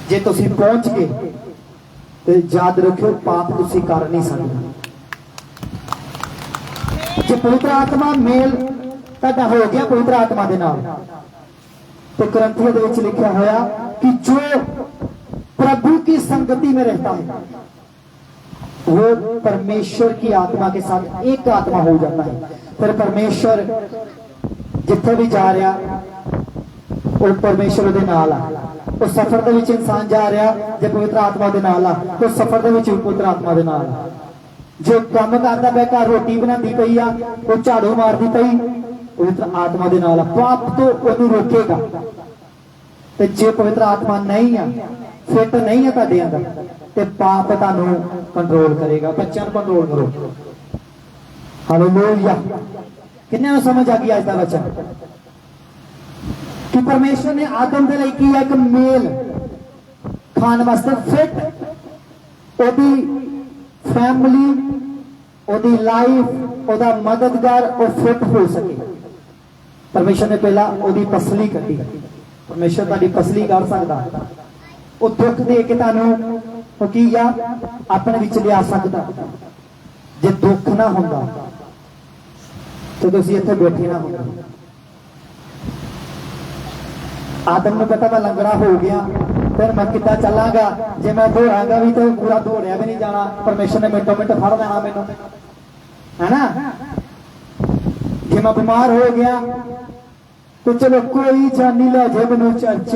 जे तुसी पहुंच गए तो याद रखियो पाप तुसी कर नहीं सकते जे पवित्र आत्मा मेल तुहाडा हो गया पवित्र आत्मा दे नाल तो ग्रंथियों दे विच लिखा होया कि जो प्रभु की संगति में रहता है वो परमेश्वर की आत्मा के साथ एक आत्मा हो जाता है फिर परमेश्वर जिथे भी जा रहा वो परमेश्वर दे नाल आ तो सफर दे विच इंसान जा रहा जे पवित्र आत्मा दे नाल आ तो सफर दे विच पवित्र आत्मा दे नाल आ जो काम करदा पिया घर रोटी बनांदी पई आ वो झाड़ू मारदी पई पवित्र आत्मा दे नाल आ पाप तो ओनू रोकेगा ते जे पवित्र आत्मा नहीं आ फिट नहीं है तुहाडे अंदर ते पाप तुहानूं कंट्रोल करेगा बच्चों कंट्रोल करो हालेलुया किन्ने नूं समझ आ गई अज दा वचन कि परमेश्वर ने आदम दे लई किया एक मेल खान वास्ते फिट ओदी फैमिली ओदी लाइफ ओदा मददगार और फिट हो सके परमेश्वर ने पहला ओदी पसली कटी परमेश्वर तुहाडी पसली कर सकदा वो दुख दे के तुहानूं की आ अपने विच लिया सकदा जे दुख ना हुंदा तो तुसीं इत्थे बैठे ना हुंदे आदम नूं पता मैं लंगड़ा हो गया फिर मैं किद्दां चलांगा जे मैं दौड़ांगा भी तो पूरा दौड़िया भी नहीं जाना परमेश्वर ने मिनटों मिनट फड़ लेना मैनूं है ना जे मैं बीमार हो गया तो चलो कोई जानी लै जाए मैनूं चर्च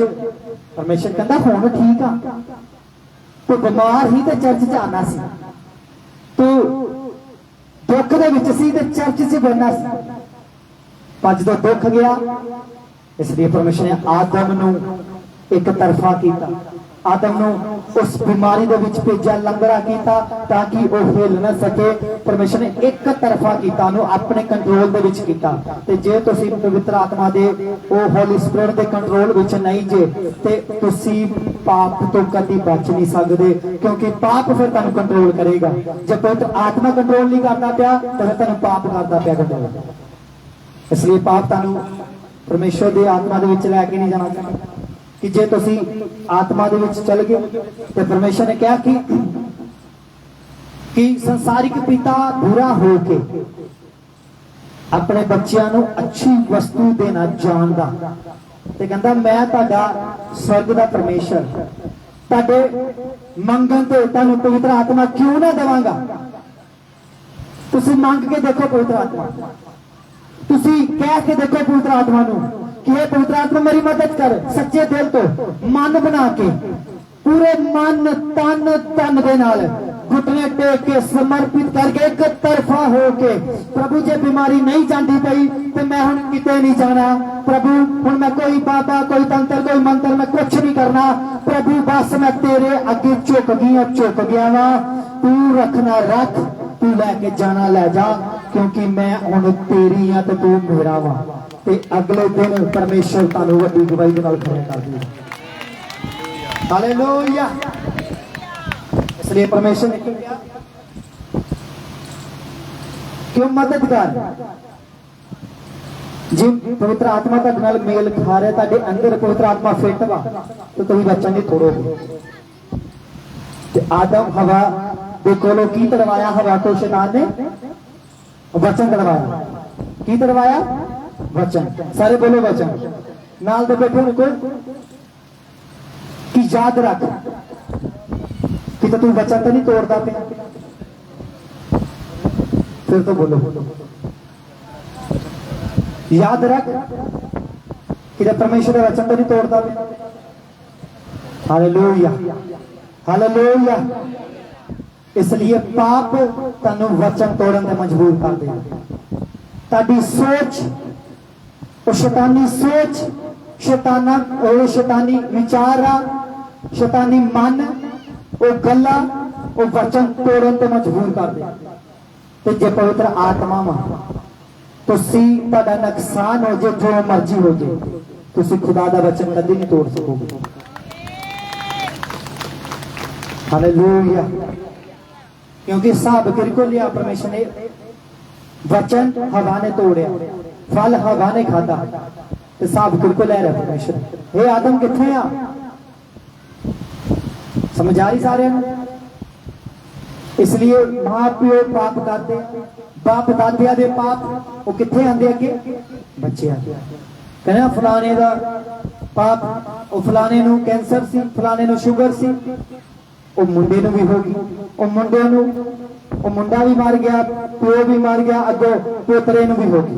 परमेश्वर कहता हुण ठीक आ तो बीमार ही तो चर्च च आना सी तू दुख दे विच सी ते चर्च च बहना सी पर जदों दुख गया इसलिए परमेश्वर ने आदम नूं एक तरफा किया आदम नूं उस बीमारी दे विच भेजा लंगड़ा किया ताकि वो हिल ना सके परमेश्वर ने एक तरफा किया उन्होंने अपने कंट्रोल दे विच किया ते जे तुसीं पवित्र आत्मा दे ओ होली स्पिरिट दे कंट्रोल विच नहीं जे ते तुसीं पाप तो कदी बच नहीं सकदे क्योंकि पाप फिर तुहानूं कंट्रोल करेगा जब पवित्र आत्मा कंट्रोल नहीं करता पिया तो फिर तुहानूं पाप करता पिया कंट्रोल इसलिए पाप तुहानूं परमेश्वर दे आत्मा दे विच लैके नहीं जाना चाहिए कि जे तुसीं आत्मा दे विच चल गए तो परमेश्वर ने कहा कि संसारिक पिता बुरा हो के अपने बच्चों नूं अच्छी वस्तु देना जानदा ते कहंदा मैं तुहाडा स्वर्ग दा परमेश्वर तुहाडे मंगण ते तुहानूं पवित्र आत्मा क्यों ना देवांगा तुसीं मंग के देखो पवित्र आत्मा तुसीं कह के देखो पवित्र आत्मा नूं कि हे पवित्र आत्मा मेरी मदद कर सच्चे दिल तो मन बना के पूरे मन तन तन दे नाल घुटने टेक के समर्पित करके एक तरफा होके प्रभु जे बीमारी नहीं जाती पई तो मैं हुण किते नहीं जाना प्रभु हुण मैं कोई बाबा कोई तंत्र कोई मंत्र मैं कुछ नहीं करना प्रभु बस मैं तेरे अगे झुक गया वा तू रखना रख तू लैके जाना ले जा क्योंकि मैं हुण तेरी हां ते तू मेरा वा ते अगले दिन परमेश्वर तुहानूं वड्डी गवाही दे नाल खड़ा कर देगा हालेलुया इसलिए परमेश्वर ने क्या क्यों मददगार जी पवित्र आत्मा का नाल मेल खा रहे तुहाडे अंदर पवित्र आत्मा फिट वा तो तुसीं बचन नहीं थोड़ो ते आदम हवा दे कोलों की तड़वाया हवा को शैतान ने वचन तड़वाया की तड़वाया वचन सारे बोलो वचन नाल दे बैठे उनको कि याद रख कि तू वचन तो नहीं तोड़ता पे? फिर तो बोलो, याद रख कि परमेश्वर का वचन तो नहीं तोड़ता पे। Hallelujah, hallelujah. इसलिए पाप तनु वचन तोड़न में मजबूर कर देगा। ताड़ी सोच, वो शैतानी सोच, शैतानी विचार, शैतानी मन, वो गला, वो वचन तोड़न ते मजबूर कर दे। तो जे पवित्र आत्मा में तो ताड़ा नुकसान हो जाए, जो मर्जी हो जाए, तुसी खुदा दा वचन कभी नहीं तोड़ सकोगे। हालेलुया। क्योंकि साहब किरको लिया परमेश्वर ने, वचन हवा ने तोड़िया, फल हवा ने खाता, तो साहब किरको ले रहा परमेश्वर। हे आदम किथे आ? समझ आ रही सारे? इसलिए मां प्यो पाप करते, बाप दादिया दे पाप वो किथे आंदे अगे? बच्चे आंदे। कहना फलाने दा पाप, वो फलाने नू कैंसर सी, फलाने नू शुगर सी, वो मुंडे नू भी होगी, वो मुंडे नू, वो मुंडा भी मर गया, प्यो भी मर गया, अगो पोतरे नू भी होगी,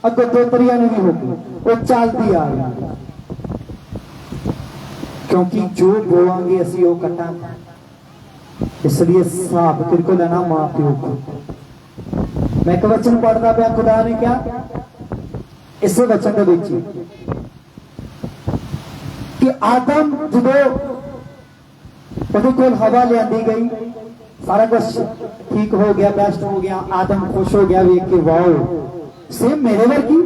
अगो दोतरिया नू भी होगी, वो चलती आ रही। क्योंकि जो बोवांगे असी वो कटांगे। इसलिए साफ तिरको लेना मां प्यो को। मैं एक वचन पढ़ता पाया, खुदा ने क्या इस वचन के विच कि आदम जो कोल हवा लिया गई, सारा कुछ ठीक हो गया, बेस्ट हो गया, आदम खुश हो गया वेख के, वाओ सेम मेरे वर्गी।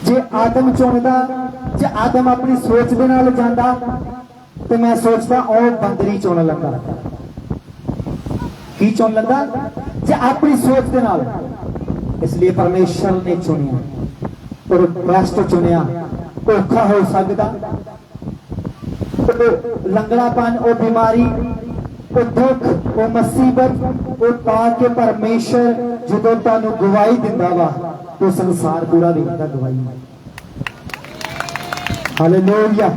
जे आदम चुनता, जे आदम अपनी सोच दे नाल जांदा, तो मैं सोचता और बंदरी चुन लगा। की चुन लगा? जे अपनी सोच दे नाल। इसलिए परमेश्वर ने चुनिया और बेस्ट चुनिया। औखा हो सकता, लंगड़ापन, वो बीमारी, वो दुख, वो मुसीबत, वो ताकि परमेश्वर जो तुहानू गवाही दिंदा वा, तो संसार पूरा दिंदा गवाही। Hallelujah,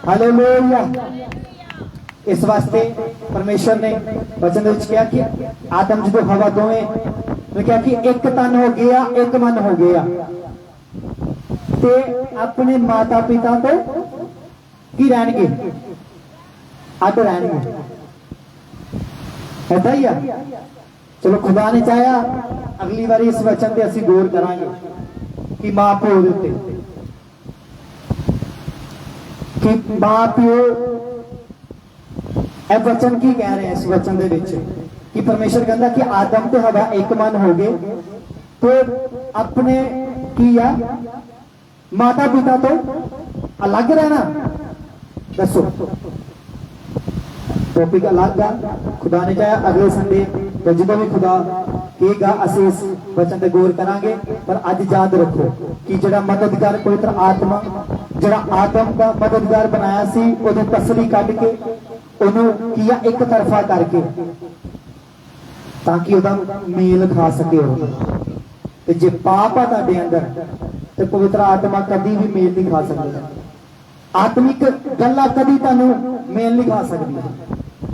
hallelujah. इस वास्ते परमेश्वर ने वचन विच कहा कि आदम जो हवा दोवें क्या कि एक तन हो गया, एक मन हो गया, ते अपने माता पिता तो की रहणगे, अड रहणगे। ऐसा ही है। चलो खुदा ने चाहा अगली बार इस वचन से असं गौर करांगे कि मां प्यो के, कि मां प्यो ए वचन की कह रहे हैं इस वचन दे विच कि परमेश्वर कहता कि आदम ते हवा एक मन हो गए, तो अपने किया माता पिता तो अलग रहना। दसो टॉपिक अलग है। खुदा ने चाहा अगले संडे तो जो भी खुदा कहेगा असीं इस वचन ते गौर करांगे। पर अज याद रखो कि जिहड़ा मददगार पवित्र आत्मा जिहड़ा आदम का मददगार बनाया सी, उहदी तसली कढ के उहनूं किया एक तरफा करके, ताकि उहदा मेल खा सके। ते जे पाप आ तुहाडे अंदर ते पवित्र आत्मा कभी भी मेल नहीं खा सकता। आत्मिक गल्लां कभी तुहानूं मेल नहीं खा सकदी।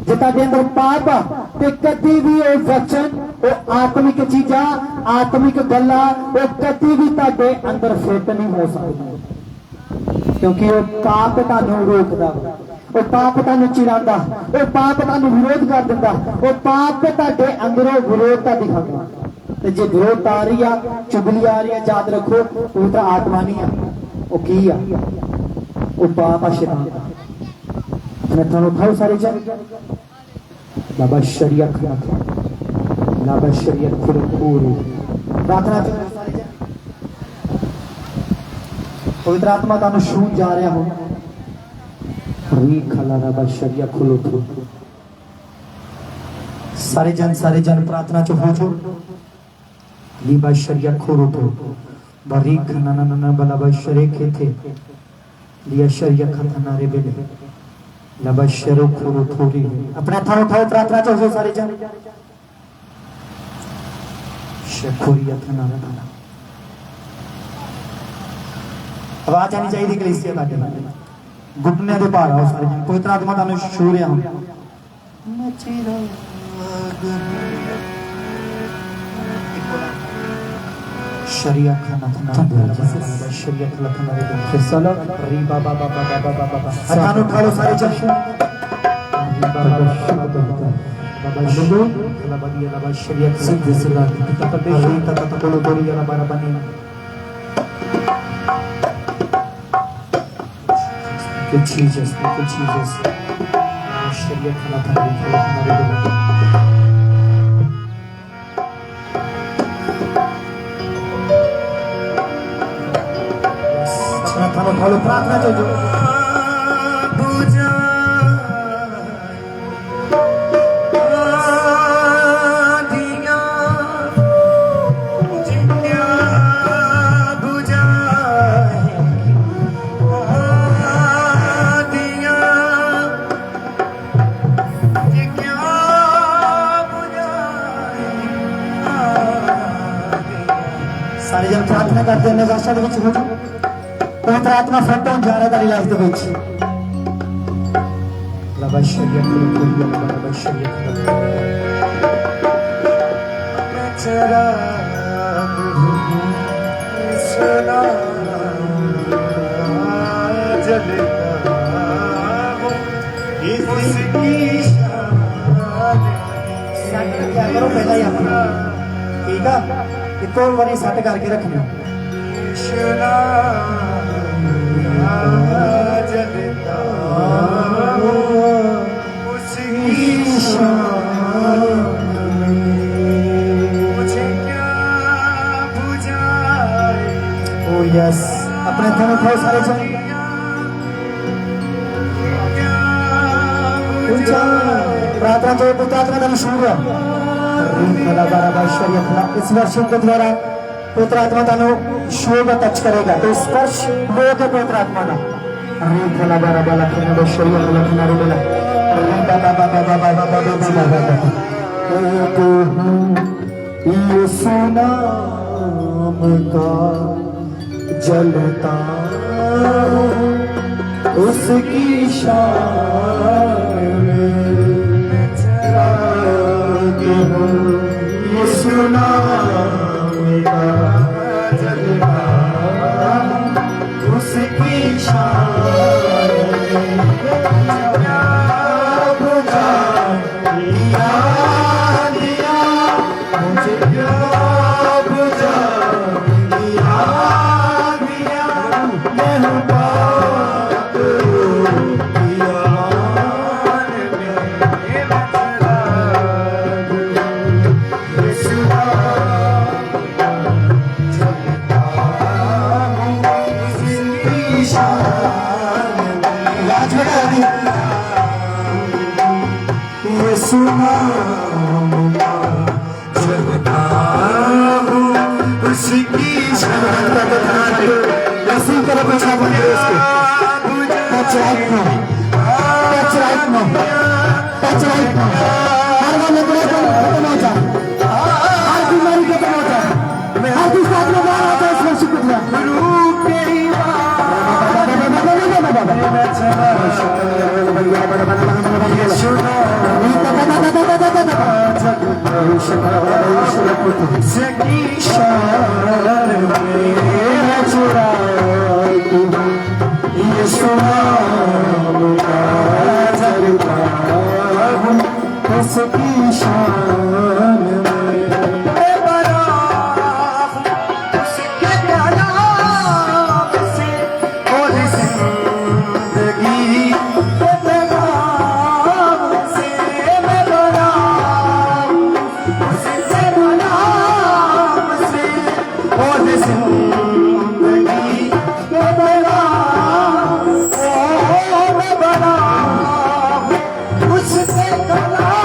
जे तुहाडे अंदर पाप आ ते कभी भी वो वचन, वो आत्मिक चीज़ां, आत्मिक गल्लां वो कभी भी तुहाडे अंदर फिट नहीं हो सकदी, क्योंकि वो पाप तुहानूं रोकदा, वो पाप तुहानूं चिरांदा, वो पाप तुहानूं विरोध कर दिंदा, वो पाप तुहाडे अंदरों विरोधता दिखांदा। ते जे विरोध आ रही है, चुगली आ रही है, याद रखो पवित्र आत्मा नहीं है, वो की है, वो पाप आ, शैतान दा। मैं तुहानूं उठाओ सारे जन बाबा शरीयत बाबा शरीयत खुद प्रार्थना सारे जन। पवित्र आत्मा तुहानूं छूण जा रहा हो, री खला बाबा शरीयत खुलो थो। सारे जन प्रार्थना च हो जो लीबा शरीयत खोरो थो बरी खना ना ना बला बशरे के थे लिया शरीयत खतना रे बेले लबशरो खोरो थोरी। अपना थारो उठाओ प्रार्थना च हो सारे जन शखोरियत ना ना आवाज आनी चाहिए कलीसिया बाटे घुटने दे भार आओ सारे जन पवित्र आत्मा तानु छू रहा हूं शरिया खाना खाना शरिया खाना खाना रे चलो री बाबा बाबा बाबा बाबा तानु उठा लो सारे जन बाबा बंदो ला बदिया ला शरिया सिद्ध सदा तत देश तत बोलो बोली ला बारा बनी Good Jesus, good Jesus. शरीर खाना खाना रे Kalau प्रार्थना जो पूजा दिया जिंदा पूजा दिया जिंदा पूजा सारे जन प्रार्थना करते हैं निगाह से विच हो पवित्र आत्मा फटों जा रहा है लाइफ दे विच लबा शरीयत को लबा शरीयत चरा सुना जलता इसकी शान सेट क्या करो पहला ही अपना ठीक है एक और बारी सेट करके रखना सुना जलता उसकी शान मुझे क्या बुझाए ओ यस अपने थोड़े थोड़े सारे जन प्रार्थना जो पुत्रात्मा का शुरू इस वर्षों के द्वारा पवित्र आत्मा तानो शो का टच करेगा तो स्पर्श लोगे पवित्र आत्मा ना अरे भला बारा बाला खेलने दो शरीर वाला किनारे वाला अरे बाबा बाबा बाबा बाबा बाबा बाबा तो यीशु नाम का जलता उसकी शान में चराते हो यीशु नाम का जलता उसकी शान बुझा दिया दिया मुझे क्या बुझा दिया दिया मैं हूँ बात दिया सुना जलता हूँ उसकी शान रसी कर बचा बंदे उसको touch right no touch right no touch right no हर वो लगड़ा खत्म हो जा हर बीमारी खत्म हो जा हर किस साथ में बाहर आता है इस वर्ष कुछ ना रूप के ही सकी शान में चुराई यीशु नाम का जलता हूँ उसकी शान में बड़ा उसके नाम से और जिंदगी के नाम से मैं बड़ा उसके नाम से और जिंदगी के नाम से मैं बड़ा उसके नाम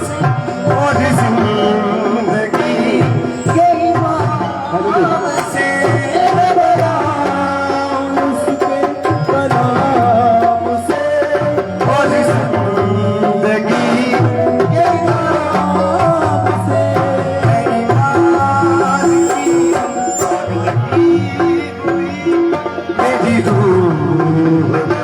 से और जिंदगी के नाम से मैं बड़ा उसके नाम से और जिंदगी के नाम से मेरी रूह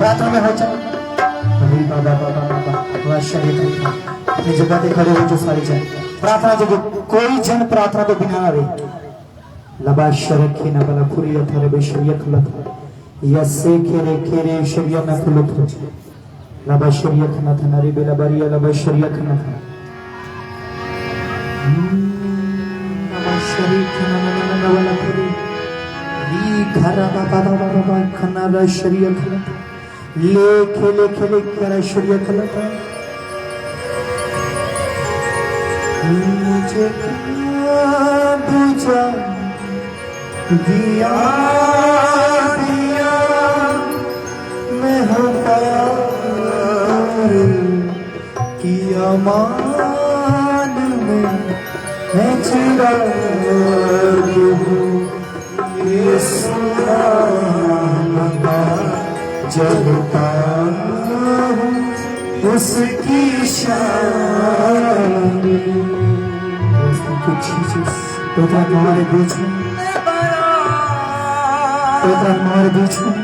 प्रार्थना में हो जाए। अरे बाबा बाबा बाबा वह शरीर अपनी जगह पे खड़े हो जो सारे जन प्रार्थना जो कोई जन प्रार्थना तो बिना ना रहे लबा शरखे न बला खुरिया थारे बेशरिया खलत यसे खेरे खेरे शरिया न खुलत हो लबा शरिया खना था नारी बेला बरिया लबा शरिया खना था लबा शरिया खना न बला खुरी री खरा बाबा बाबा बाबा खना रा शरिया खना ले खेले खेले करा शरिया खना था मुझे क्या बुझा दिया दिया मैं हूँ प्यार किया मान में मैं चिराग हूँ ये सुनागा जलता हूँ उसकी शान हमारे बीच में हमारे बीच में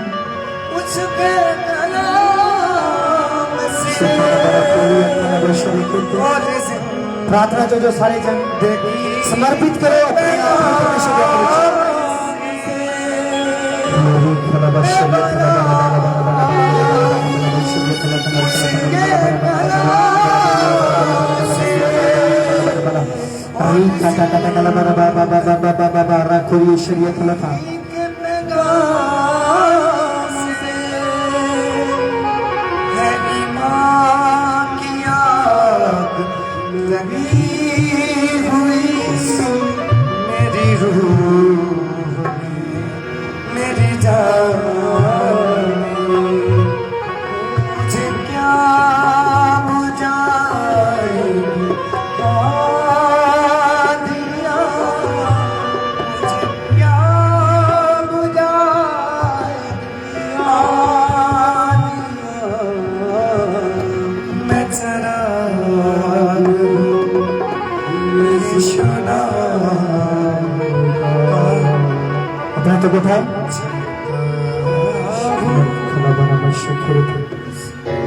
प्रार्थना जो सारे जन समर्पित करो अपने अपना तो उठाए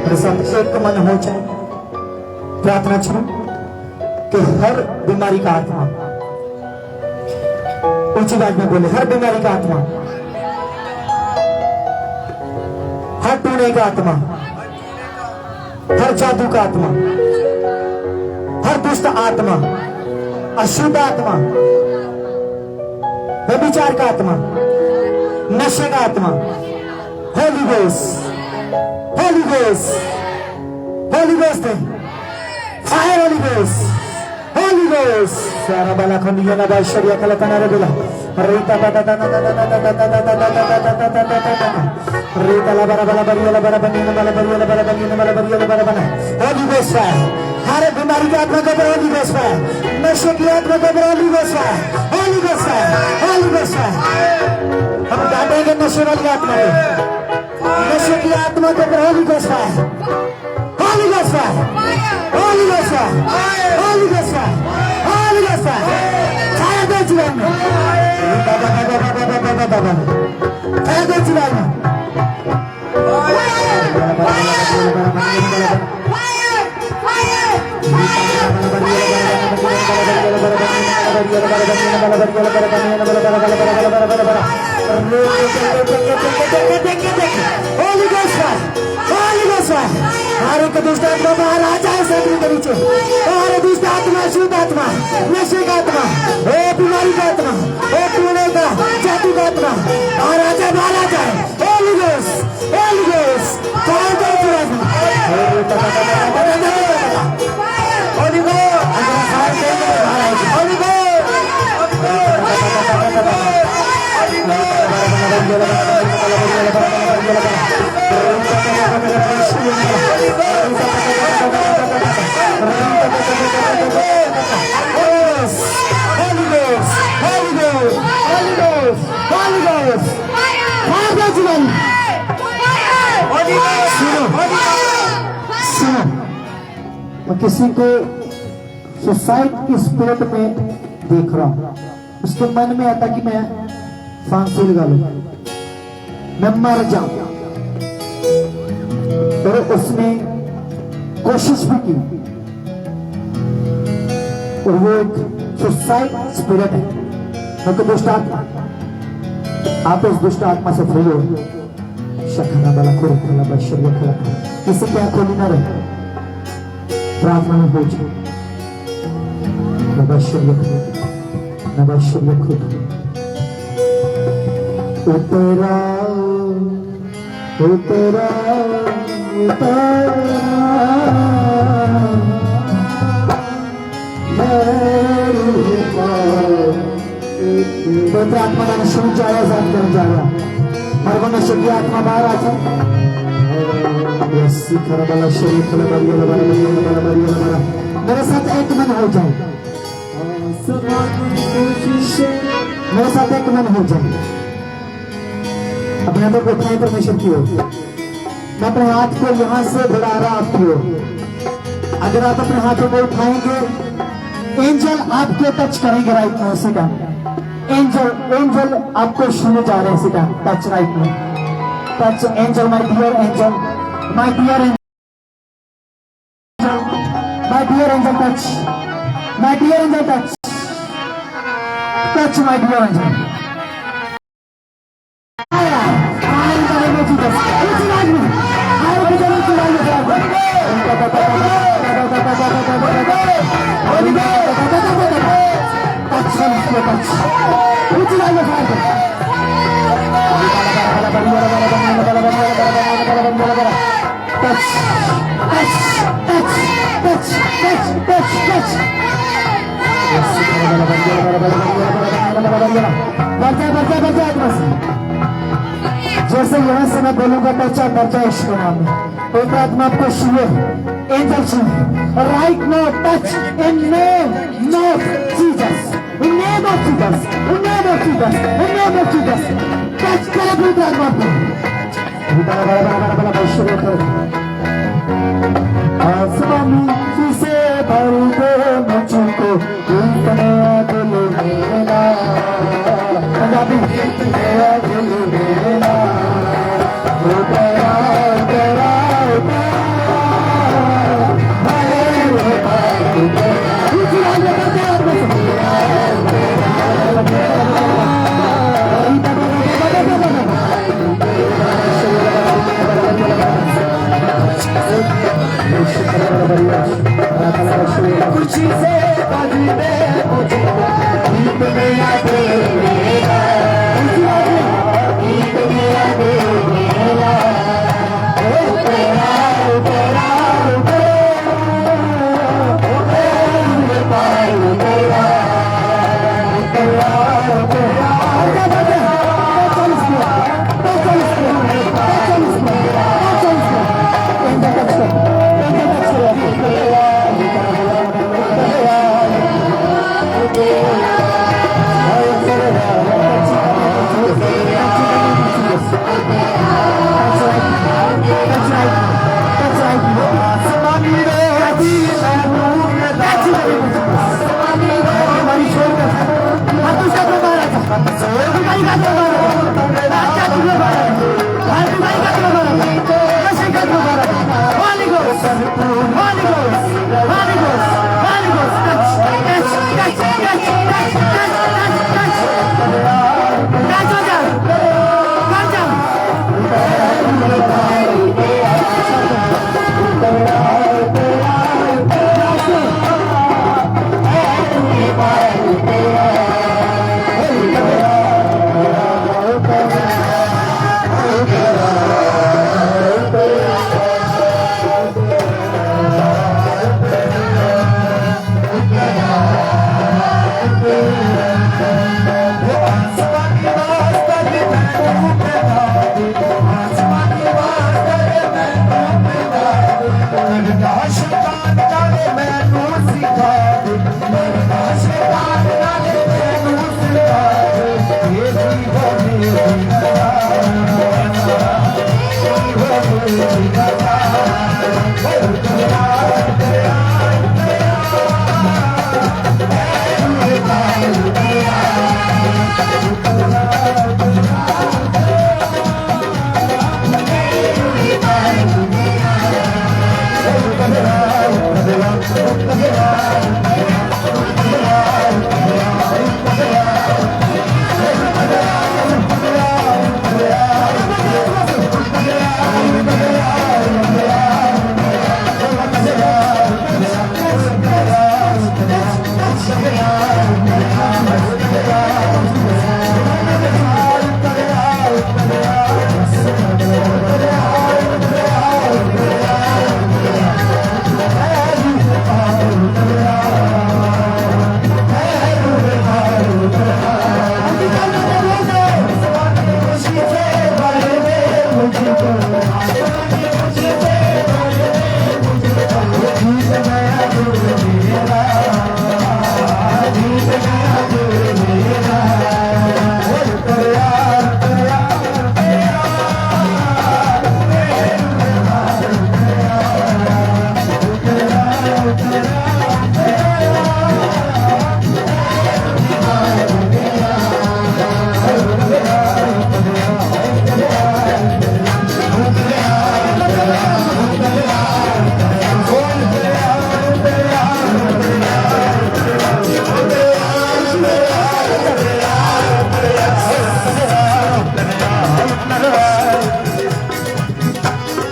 मेरे साथ एक मन हो जाए प्रार्थना करो कि हर बीमारी का आत्मा ऊंची आवाज में बोले हर बीमारी का आत्मा हर टूने का आत्मा हर जादू का आत्मा हर दुष्ट आत्मा अशुद्ध आत्मा व्यभिचार का आत्मा नशे का आत्मा Holi ghost Holi ghost Holi ghost fire Holi ghost Holi ghost सारा बाला खंडिया ना बाशरिया कला कनारे बोला रेता ता ता ता ता ता ता ता ता रेता ला बरा बरा बरिया ला बरा बनिया ला बरिया ला बरा बनिया ला बरिया ला बरा बना होली घोस्ट है हर बीमारी की आत्मा को होली घोस्ट है नशे की आत्मा को होली घोस्ट है होली घोस्ट है होली घोस्ट है हम डांटेंगे नशे वाली आत्मा को नशे की आत्मा को होली घोस्ट है होली घोस्ट है होली घोस्ट है होली घोस्ट है होली घोस्ट है छाया दे जीवन में बाबा बाबा बाबा बाबा बाबा छाया दे जीवन में हमारे को दुष्ट आत्मा बाहर आ जाए शरीर के नीचे हमारे दुष्ट आत्मा शुद्ध आत्मा नशे का आत्मा ओ बीमारी का आत्मा ओ टूने का जादू का आत्मा बाहर आ जाए होली घोस्ट होली घोस्ट होली मैं किसी को सुसाइड की स्पिरिट में देख रहा हूँ उसके मन में आता कि मैं फांसी लगा लूं मैं मर जाऊं उसने कोशिश भी की, और वो एक सुसाइड स्पिरिट है, क्योंकि दुष्ट आत्मा। आप इस दुष्ट आत्मा से फ्री हो। शखना बला खुर खला बशरिया खला, किसी की आंख खोली ना रहे, प्रार्थना में हो जाए। नबशरिया खुद, नबशरिया खुद उतरा उतरा उतरा पवित्र आत्मा का शुरू जाएगा, साथ कर जाएगा। मरगों में शुद्ध आत्मा बाहर आ जाए। मेरे साथ एक मन हो जाए, मेरे साथ एक मन हो जाए। अपने अंदर बैठाएं परमेश्वर की ओर। मैं अपने हाथ को यहां से बढ़ा रहा आपकी ओर। अगर आप अपने हाथों को उठाएंगे, एंजल आपको टच करेंगे राइट में। उसी का एंजल आपको छूने जा रहे हैं। इसी का टच राइट में, touch angel, my dear angel, my dear angel, my dear angel touch, my dear angel touch, touch my dear angel. जैसे यहां से मैं बोलूंगा पर्चा पर्चा इश्क नाम में, पवित्र आत्मा आपको छुए, एंजल छुए right now, touch in name of Jesus, in name of Jesus, in name of Jesus, in name of Jesus, touch करें पवित्र आत्मा को। आसमानी से भर दे मुझको, नया दिल मेरा, पंजाबी नया दिल मेरा, कुछ से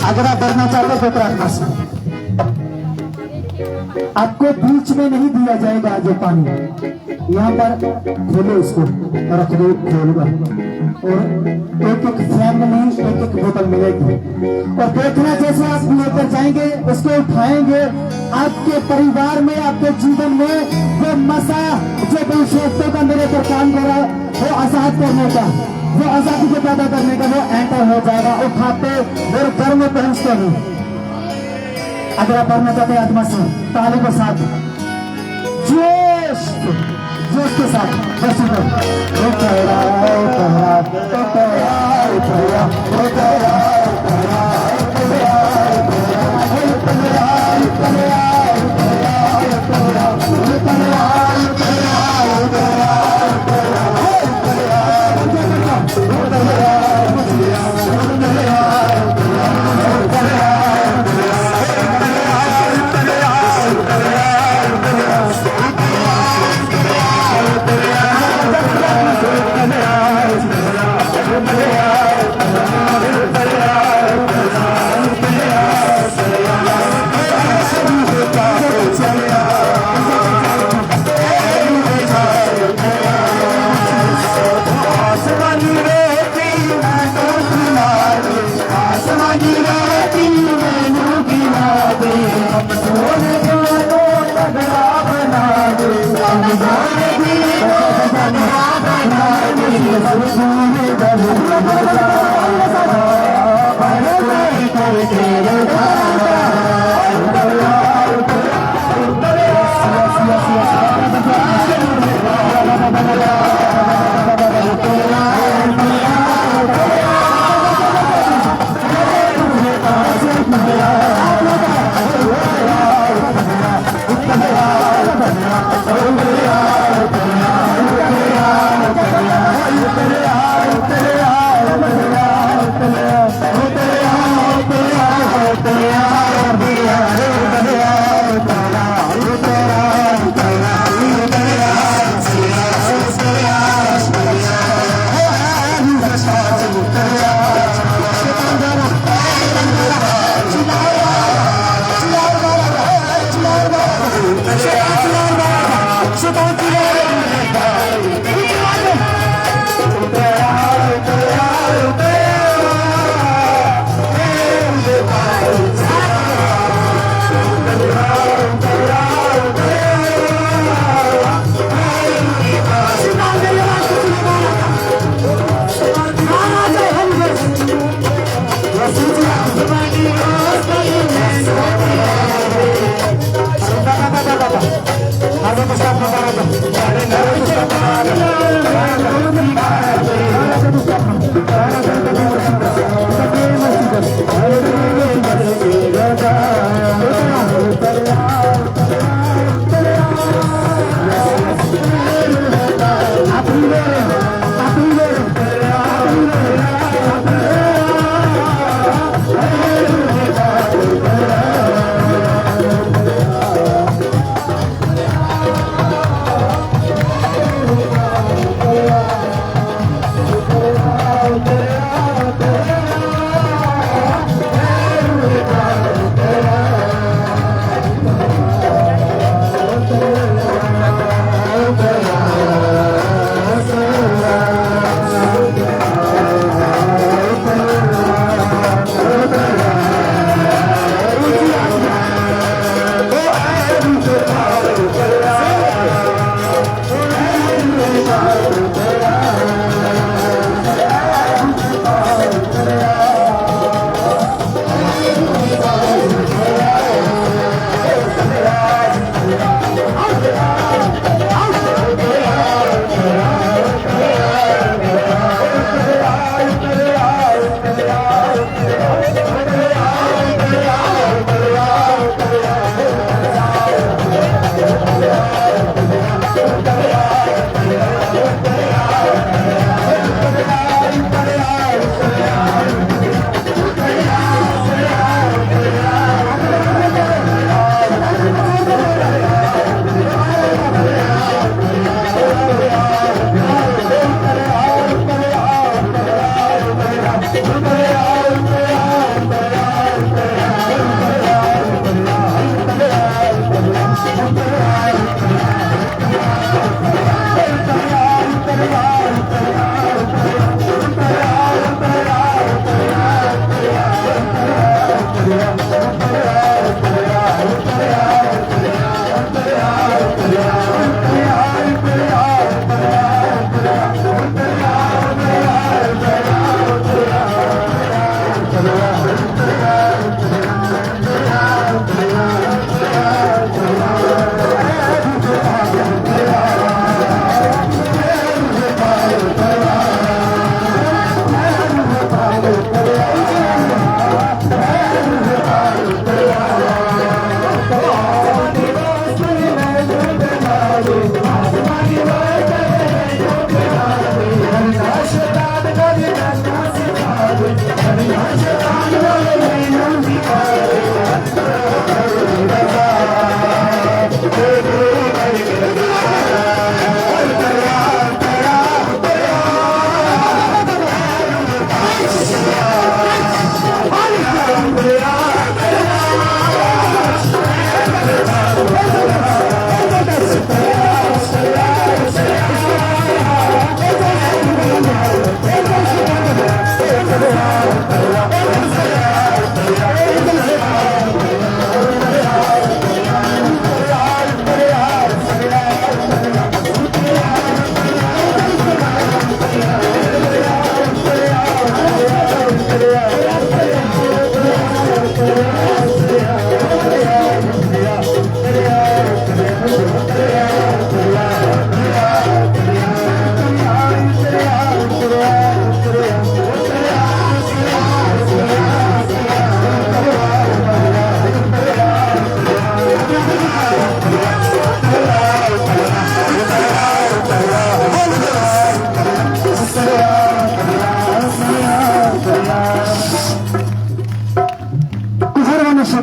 अगर आप डरना चाहते हो तो आत्मा से आपको बीच में नहीं दिया जाएगा जो पानी, यहाँ पर खोलो इसको, रख दो खोलकर, और एक एक फ्रेम में नहीं एक एक बोतल मिलेगी। और देखना जैसे आप लेकर जाएंगे उसको उठाएंगे, आपके परिवार में आपके जीवन में वो मसा जो विशेषता का मेरे पर काम कर रहा है वो आजाद करने का, वो आजादी को पैदा करने का वो एंटर हो जाएगा। उठाते मेरे घर में पहुंचते हैं। अगर आप पढ़ना चाहते हैं आत्मा से ताली के साथ जोश के साथ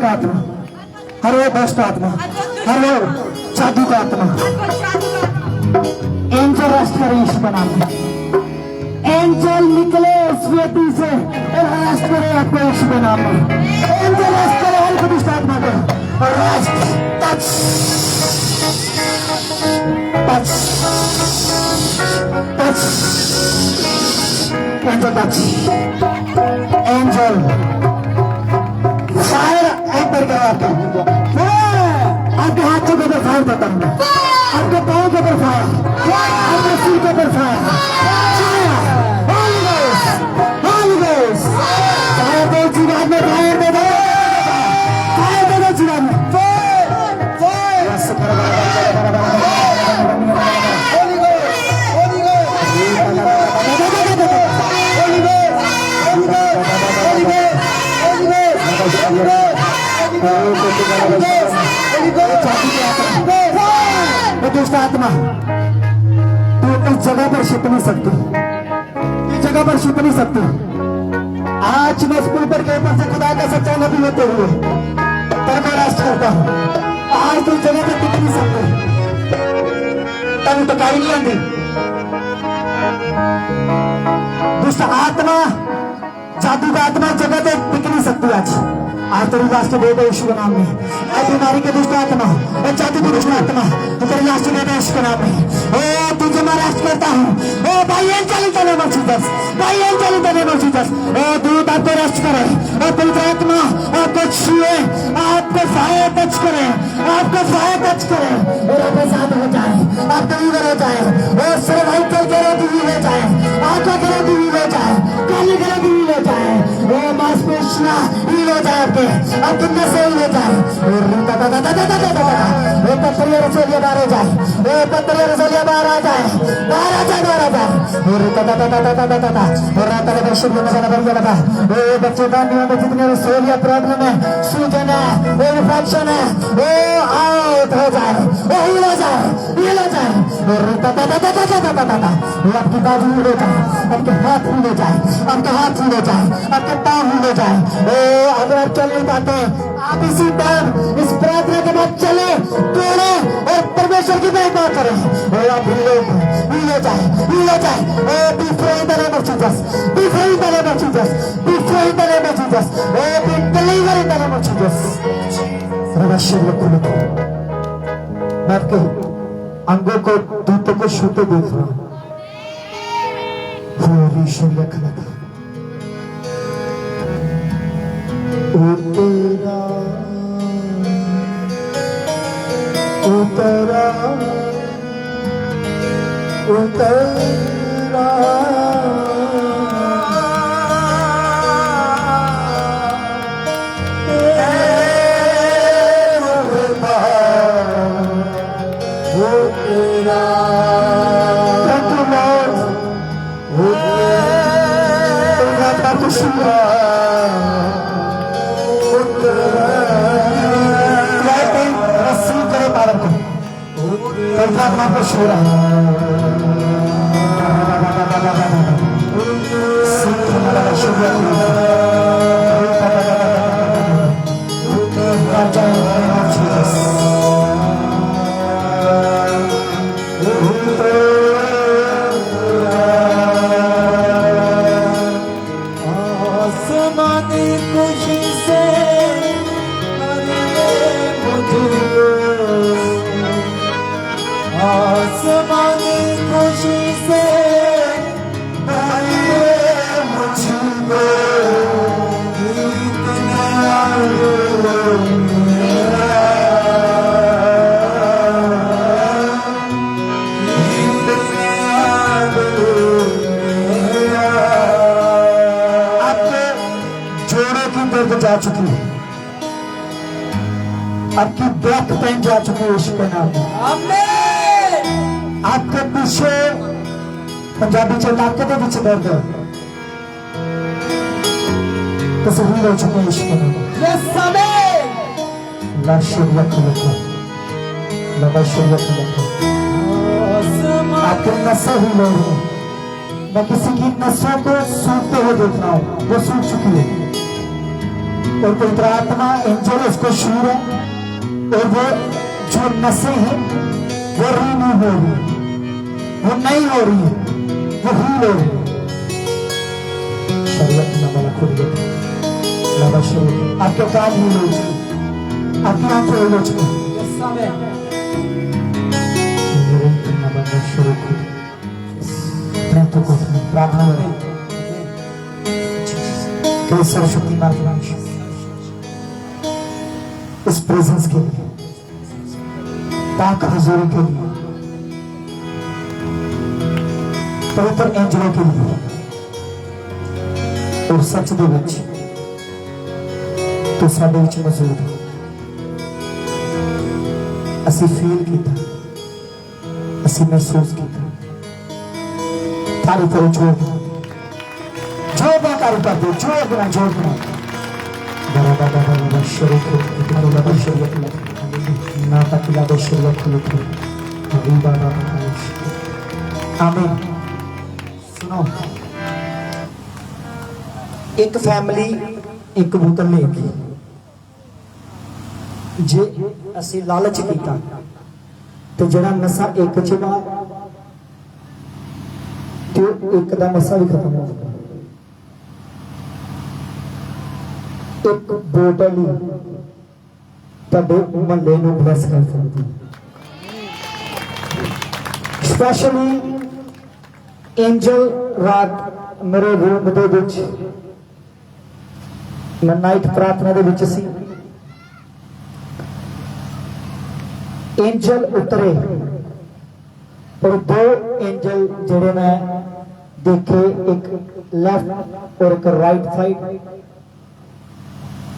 आत्मा, हर वो दुष्ट आत्मा, हर वो जादू का आत्मा, एंजल रेस्ट करे यीशु का नाम में। एंजल निकले इस व्यक्ति से और रेस्ट करे आपको यीशु के नाम में। एंजल रेस्ट करे हर दुष्ट आत्मा को और rest touch touch touch angel touch angel fire enter करवाता हूँ। आपके हाथों के ऊपर फायर देता हूँ, आपके पाँव के ऊपर फायर, आपके सिर के ऊपर फायर, फायर दो जीवन में, फायर दे दो, फायर दे दो जीवन में, दुष्ट आत्मा तू इस जगह पर छिप नहीं सकती, इस जगह पर छिप नहीं सकती। आज मैं स्कूल पर के ऊपर से खुदा का सच्चा नबी होते हुए तेरे को रेस्ट करता हूँ। आज तू इस जगह पर टिक नहीं सकती, तब तो कहीं नहीं आती। दुष्ट आत्मा, जादू का आत्मा जगह पे टिक नहीं सकती। आज तेरी लास्ट दे दो यीशु के नाम में। ऐ बीमारी के दुष्ट आत्मा, ऐ जादू की दुष्ट आत्मा, तो तेरी लास्ट दे दो यीशु के नाम में। ओ तुझे मैं रेस्ट करता हूँ। ओ भाई angel in the name of Jesus, भाई angel in the name of Jesus. ओ दूत आपको रेस्ट करे, ओ पवित्र आत्मा आपको छुए, आपको फायर टच करे, आपको फायर टच करे और आपके साथ हो जाए, आप डिलीवर हो जाए, और सर्वाइकल के रोग भी हो जाए, आंखों के रोग भी हो जाए, काली के रोग भी हो जाए, वो मांसपेशियां हील हो जाए, आपके नसें हील हो जाए, और वो पत्थरिया रसोलिया बाहर हो जाए, वो पत्थरिया रसोलिया बाहर आ जाए, बाहर आ जाए, बाहर आ जाए। और तेरे दर्शन में मजा बढ़ गया। वो बच्चे दानियों में जितने रसोलिया प्रॉब्लम है, सूजन है, वो इन्फेक्शन है, वो आउट हो जाए, वो हील हो जाए, हील हो जाए। और आपकी बाजू हील हो जाए, आपके हाथ हील हो जाए, आपके हाथ हील हो जाए, आपके पाँव हील हो जाए। ओ अगर आप चल नहीं पाते, आप इसी टाइम इस प्रार्थना के बाद चले, दौड़े और परमेश्वर की महिमा करें। और आप हील हो जाए, हील हो जाए। Oh be free in the name of Jesus, be free in the name of Jesus, be free in the name of Jesus, oh be deliver in the name of Jesus. मैं आपके अंगों को, दूतों को छूते देख रहा हूँ। उतरा उतरा उतरा आसमानी खुशी से आसमानी खुशी से मुझको आपकी बैक पेन जा चुकी है यीशु के नाम में। आपके पीछे पंजाबी च इलाके के विच दर्द है तस्वीर हो चुकी है यीशु के नाम में। ला शरीया खुलता लबा शरीया खुलता आपके नसें ही लो रही हैं। मैं किसी की नसों को सूखते हुए देख रहा हूँ, वो सूख चुकी है और पवित्र आत्मा एंजल उसको छू रहा है और वो जो नसें हैं वो रीन्यू हो रही है, वो नई हो रही है, वो हील हो रही है। शरीयत ना वाला खुद देता लबा शरीयत आपके कान हील हो चुके, आपकी आंखें हील हो चुकी। शुरू तो प्रार्थना करें सरस्वती माता इस प्रेजेंस के लिए, पाक हुजूरी के लिए, पवित्र एंजलों के लिए और सच दे विच तो साडे विच मौजूद है। असी फील किया, असी महसूस किया तारीफ करो जोर तारीफ कर दो जोर बना बड़ा शरीक बड़ा शरीक ना तकिला दो शरीक खुलत अभी बाबा आमीन। सुनो, एक फैमिली एक बोतल लेगी जे असी लालच किया तो जरा नशा एक चला तो एक का नशा भी खत्म हो गया। एक बोतल ही तब महल्ले को ब्लेस कर सकती है। स्पेशली एंजल रात मेरे रूम दे विच मैं नाइट प्रार्थना दे विच सी, एंजल उतरे और दो एंजल जेड़े मैं देखे, एक लेफ्ट और एक राइट साइड,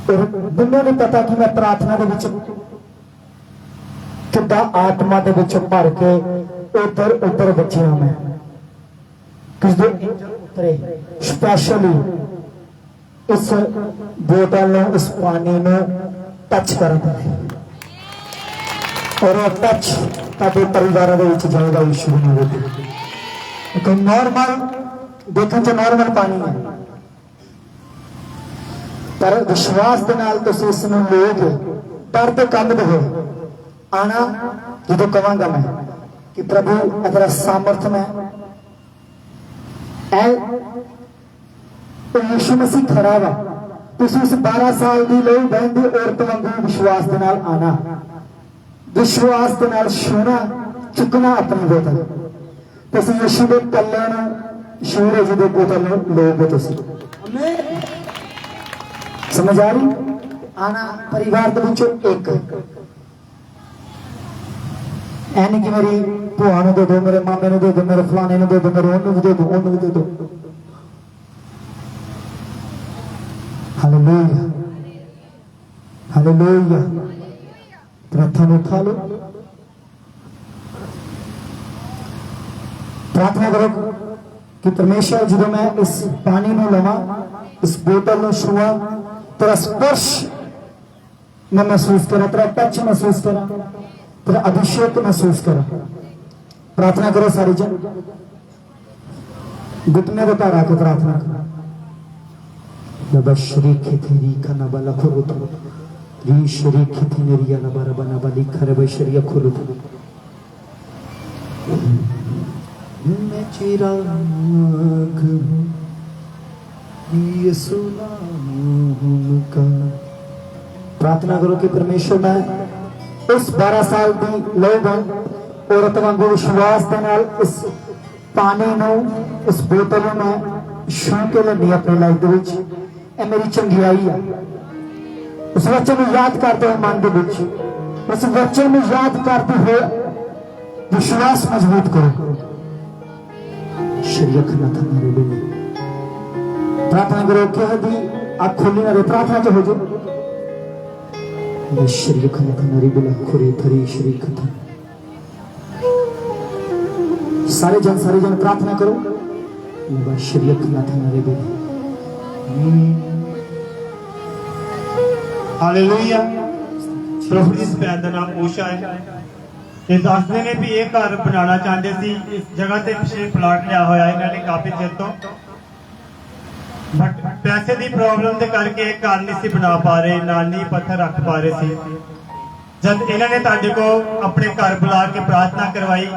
और दोनों ने पता कि मैं प्रार्थना दे विच किदा आत्मा दे विच भर के उधर उधर बचिया मैं किस दो एंजल उतरे स्पेशली इस बोतल में इस पानी में टच कर दे और वो टच ताकि परिवार जाएगा यीशु कोई नॉर्मल देखने तो नॉर्मल पानी है पर विश्वास के नाल तुसीं इस नूं लोगे डर तो कम दे आना जो कहांगा मैं कि प्रभु अगर सामर्थ में यीशु मसीह खड़ा वा तुसीं उस 12 साल की लोई बहन की औरत वांगू विश्वास के नाल आना, विश्वास के नाल छूना चुकना अपनी बोतल तुसीं यीशु के कल्ले सूरज के बोतल लोगे तुसीं समझ आ रही आना परिवार के विचों एक ऐन कि मेरी भुआ नूं दे दो, मेरे मामे नूं दे दो, मेरे फलाने नूं दे दो, मेरे ओनूं भी दे दो, ओनूं भी दे दो। Hallelujah hallelujah. प्रार्थना उठा लो, प्रार्थना करो कि परमेश्वर जो मैं इस पानी में लवा, इस बोतल में छुआ, तेरा स्पर्श मैं महसूस करा, तेरा टच महसूस करा, तेरा अभिषेक महसूस करा। प्रार्थना करो सारी जन, घुटने को पैर आके प्रार्थना करो। शरीक थी खाना वाला खुद री शरीक थी मेरी बना बना वाली खरब शरीय खुद मैं चिराग यीशु नाम का। प्रार्थना करो कि परमेश्वर मैं उस 12 साल की लोग औरत वांगू विश्वास के नाल इस पानी नूं इस बोतल में छू के लेनी अपनी लाइफ दे मेरी चंगियाई है। उस बच्चे को याद करते हुए मन के उस बच्चे को याद करते हुए विश्वास मजबूत करो। शरीर रखना था मेरे लिए। प्रार्थना करो कि दी आँख खोली ना रे, प्रार्थना जो हो जाए श्री खनरी बिला खुरी थरी श्री खता। सारे जन प्रार्थना करो। श्री खनरे बिला हालेलुया। प्रभु जी सपैद का नाम ऊषा है। ये दसते ने भी ये घर बनाना चाहते सी। इस जगह ते पिछले प्लाट लिया होया इन्होंने काफी चिर तो, बट पैसे की प्रॉब्लम के करके घर नहीं सी बना पा रहे, नानी पत्थर रख पा रहे सी। जब इन्होंने तुहाडे को अपने घर बुला के प्रार्थना करवाई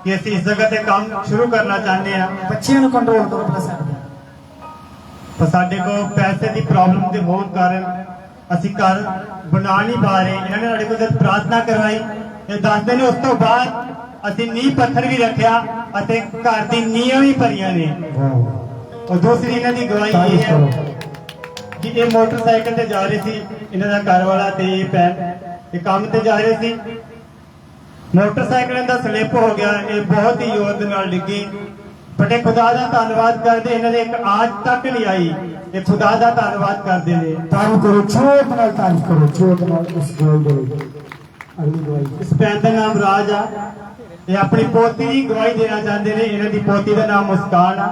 कि असीं इस जगह ते काम शुरू करना चाहते हैं, बच्चियों को कंट्रोल करो अपना साथ। तो साडे को पैसे की प्रॉब्लम के होने कारण असीं घर बना नहीं पा रहे। इन्होंने साडे को जब प्रार्थना करवाई दसते ने, उस तो बाद असीं नींह पत्थर भी रखा और घर की नींहां भी भरियां ने। और दूसरी इन्हां दी गवाही ये है कि ये मोटरसाइकिल ते जा रहे सी, इन्हां दा घर वाला ते ये भैन ये काम ते जा रहे सी। मोटरसाइकिल दा स्लिप हो गया, ये बहुत ही जोर दे नाल डिग्गी। बट ये खुदा दा धन्नवाद करदे, इन्हां दे एक आज तक नहीं आई। ये खुदा दा धन्नवाद करदे ने। तारीफ करो, जोर नाल तारीफ करो, जोर नाल इस गवाही दो। अगली गवाही इस भैन का नाम राज आ। ये अपनी पोती की गवाही देना चाहते हैं। इन्हां दी पोती का नाम मुस्कान आ।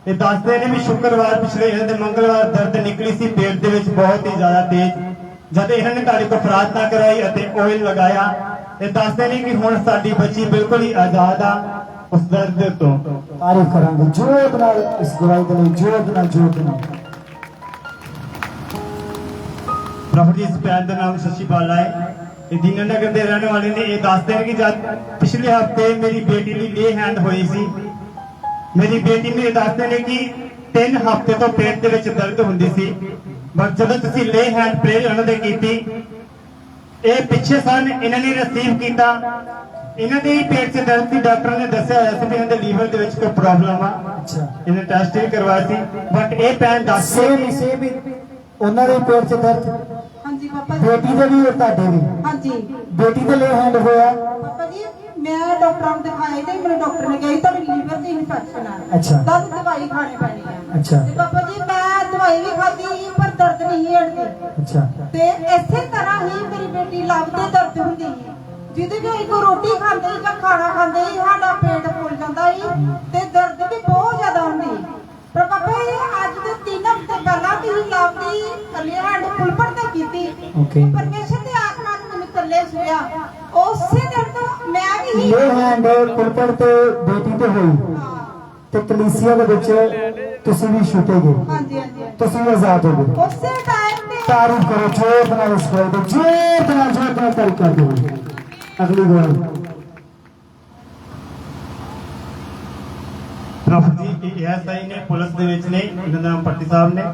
ये दसते ने भी शुक्रवार पिछले मंगलवार दर्द निकली सी पेट दे विच बहुत ही ज्यादा तेज। जब इन्होंने तुहाडे को प्रार्थना कराई और ऑयल लगाया, ये दसते ने कि हुण साडी बच्ची बिल्कुल ही आजाद आ उस दर्द तो। तारीफ करांगे जोर नाल इस गवाही दे लई, जोर नाल जोर नाल। प्रभु जी इस भैन का नाम शशि बाला है। ये दीनानगर के रहने वाले ने। ये दसते हैं कि जब पिछले हफ्ते मेरी बेटी की ले हैंड हुई सी, मेरी बेटी ने दसते ने कि 3 हफ्ते तो पेट दे विच दर्द हुंदी सी। बट जब तुसीं ले हैंड प्रेयर उन्होंने कीती, ये पिछे सन इन्होंने रिसीव किया, इन्होंने ही पेट से दर्द थी। डॉक्टर ने दस्सिया होया सी कि इन्हां दे लीवर दे विच कोई प्रॉब्लम आ। अच्छा, इन्हें टेस्ट भी करवाया सी। बट ये भैन दस सेम उन्हां दे पेट च दर्द। हाँ जी पापा जी। बेटी दे भी और तुहाडे भी। हाँ जी बेटी दे ले हैंड होया। पापा जी मैं डॉक्टर ਨੂੰ ਦਿਖਾਇਆ ਤੇ ਮੇਰੇ ਡਾਕਟਰ ਨੇ ਕਿਹਾ ਤੁਹਾਡੀ ਲੀਵਰ ਤੇ ਇਨਫੈਕਸ਼ਨ ਆ। ਅੱਛਾ। ਦਸ ਦਵਾਈ ਖਾਣੀ ਪੈਣੀ ਆ। ਅੱਛਾ। ਤੇ ਪਾਪਾ ਜੀ ਮੈਂ ਦਵਾਈ ਵੀ ਖਾਧੀ ਪਰ ਦਰਦ ਨਹੀਂ ਹਟਦੀ। अच्छा, ਤੇ ਇਸੇ ਤਰ੍ਹਾਂ ਹੀ ਮੇਰੀ ਬੇਟੀ ਲੱਭਦੇ ਦਰਦ ਹੁੰਦੀ ਸੀ। ਜਿਹਦੇ ਕੋਈ ਕੋ ਰੋਟੀ ਖਾਂਦੇ ਜਾਂ ਖਾਣਾ ਖਾਂਦੇ ਹੀ ਸਾਡਾ ਪੇਟ ਫੁੱਲ ਜਾਂਦਾ ਸੀ ਤੇ ਦਰਦ ਵੀ ਬਹੁਤ ਜ਼ਿਆਦਾ ਹੁੰਦੀ। ਪਰ ਪਾਪਾ ਜੀ ਅੱਜ ਦੇ 3 ਹਫ਼ਤੇ ਪਹਿਲਾਂ ਤੁਸੀਂ ਲੱਭਦੀ ਕਲਿਆਣ ਪੁਲਪੜ ਤੇ ਕੀਤੀ। Okay. ਪਰਮੇਸ਼ਰ ਦੀ ਆਤਮਾ ਨੇ ਮੈਨੂੰ ਥੱਲੇ ਸੁਣਿਆ। ਉਸੇ ਦਿਨ ਤੋਂ ਮੈਂ ਵੀ ले हैंड कुलपड़ ते बेटी ते होई ते कलीसिया दे विच तुसीं भी छुटे गए, ਹਾਂਜੀ ਹਾਂਜੀ तुसीं भी आजाद हो गए। ਉਸੇ ਟਾਈਮ ਤੇ तारीफ करो जोर नाल इस गवाही दे, जोर नाल तारीफ कर दो। अगली गवाही प्रभु जी एएसआई ने पुलिस दे विच ने, इन्हां दा नाम पट्टी साहब ने।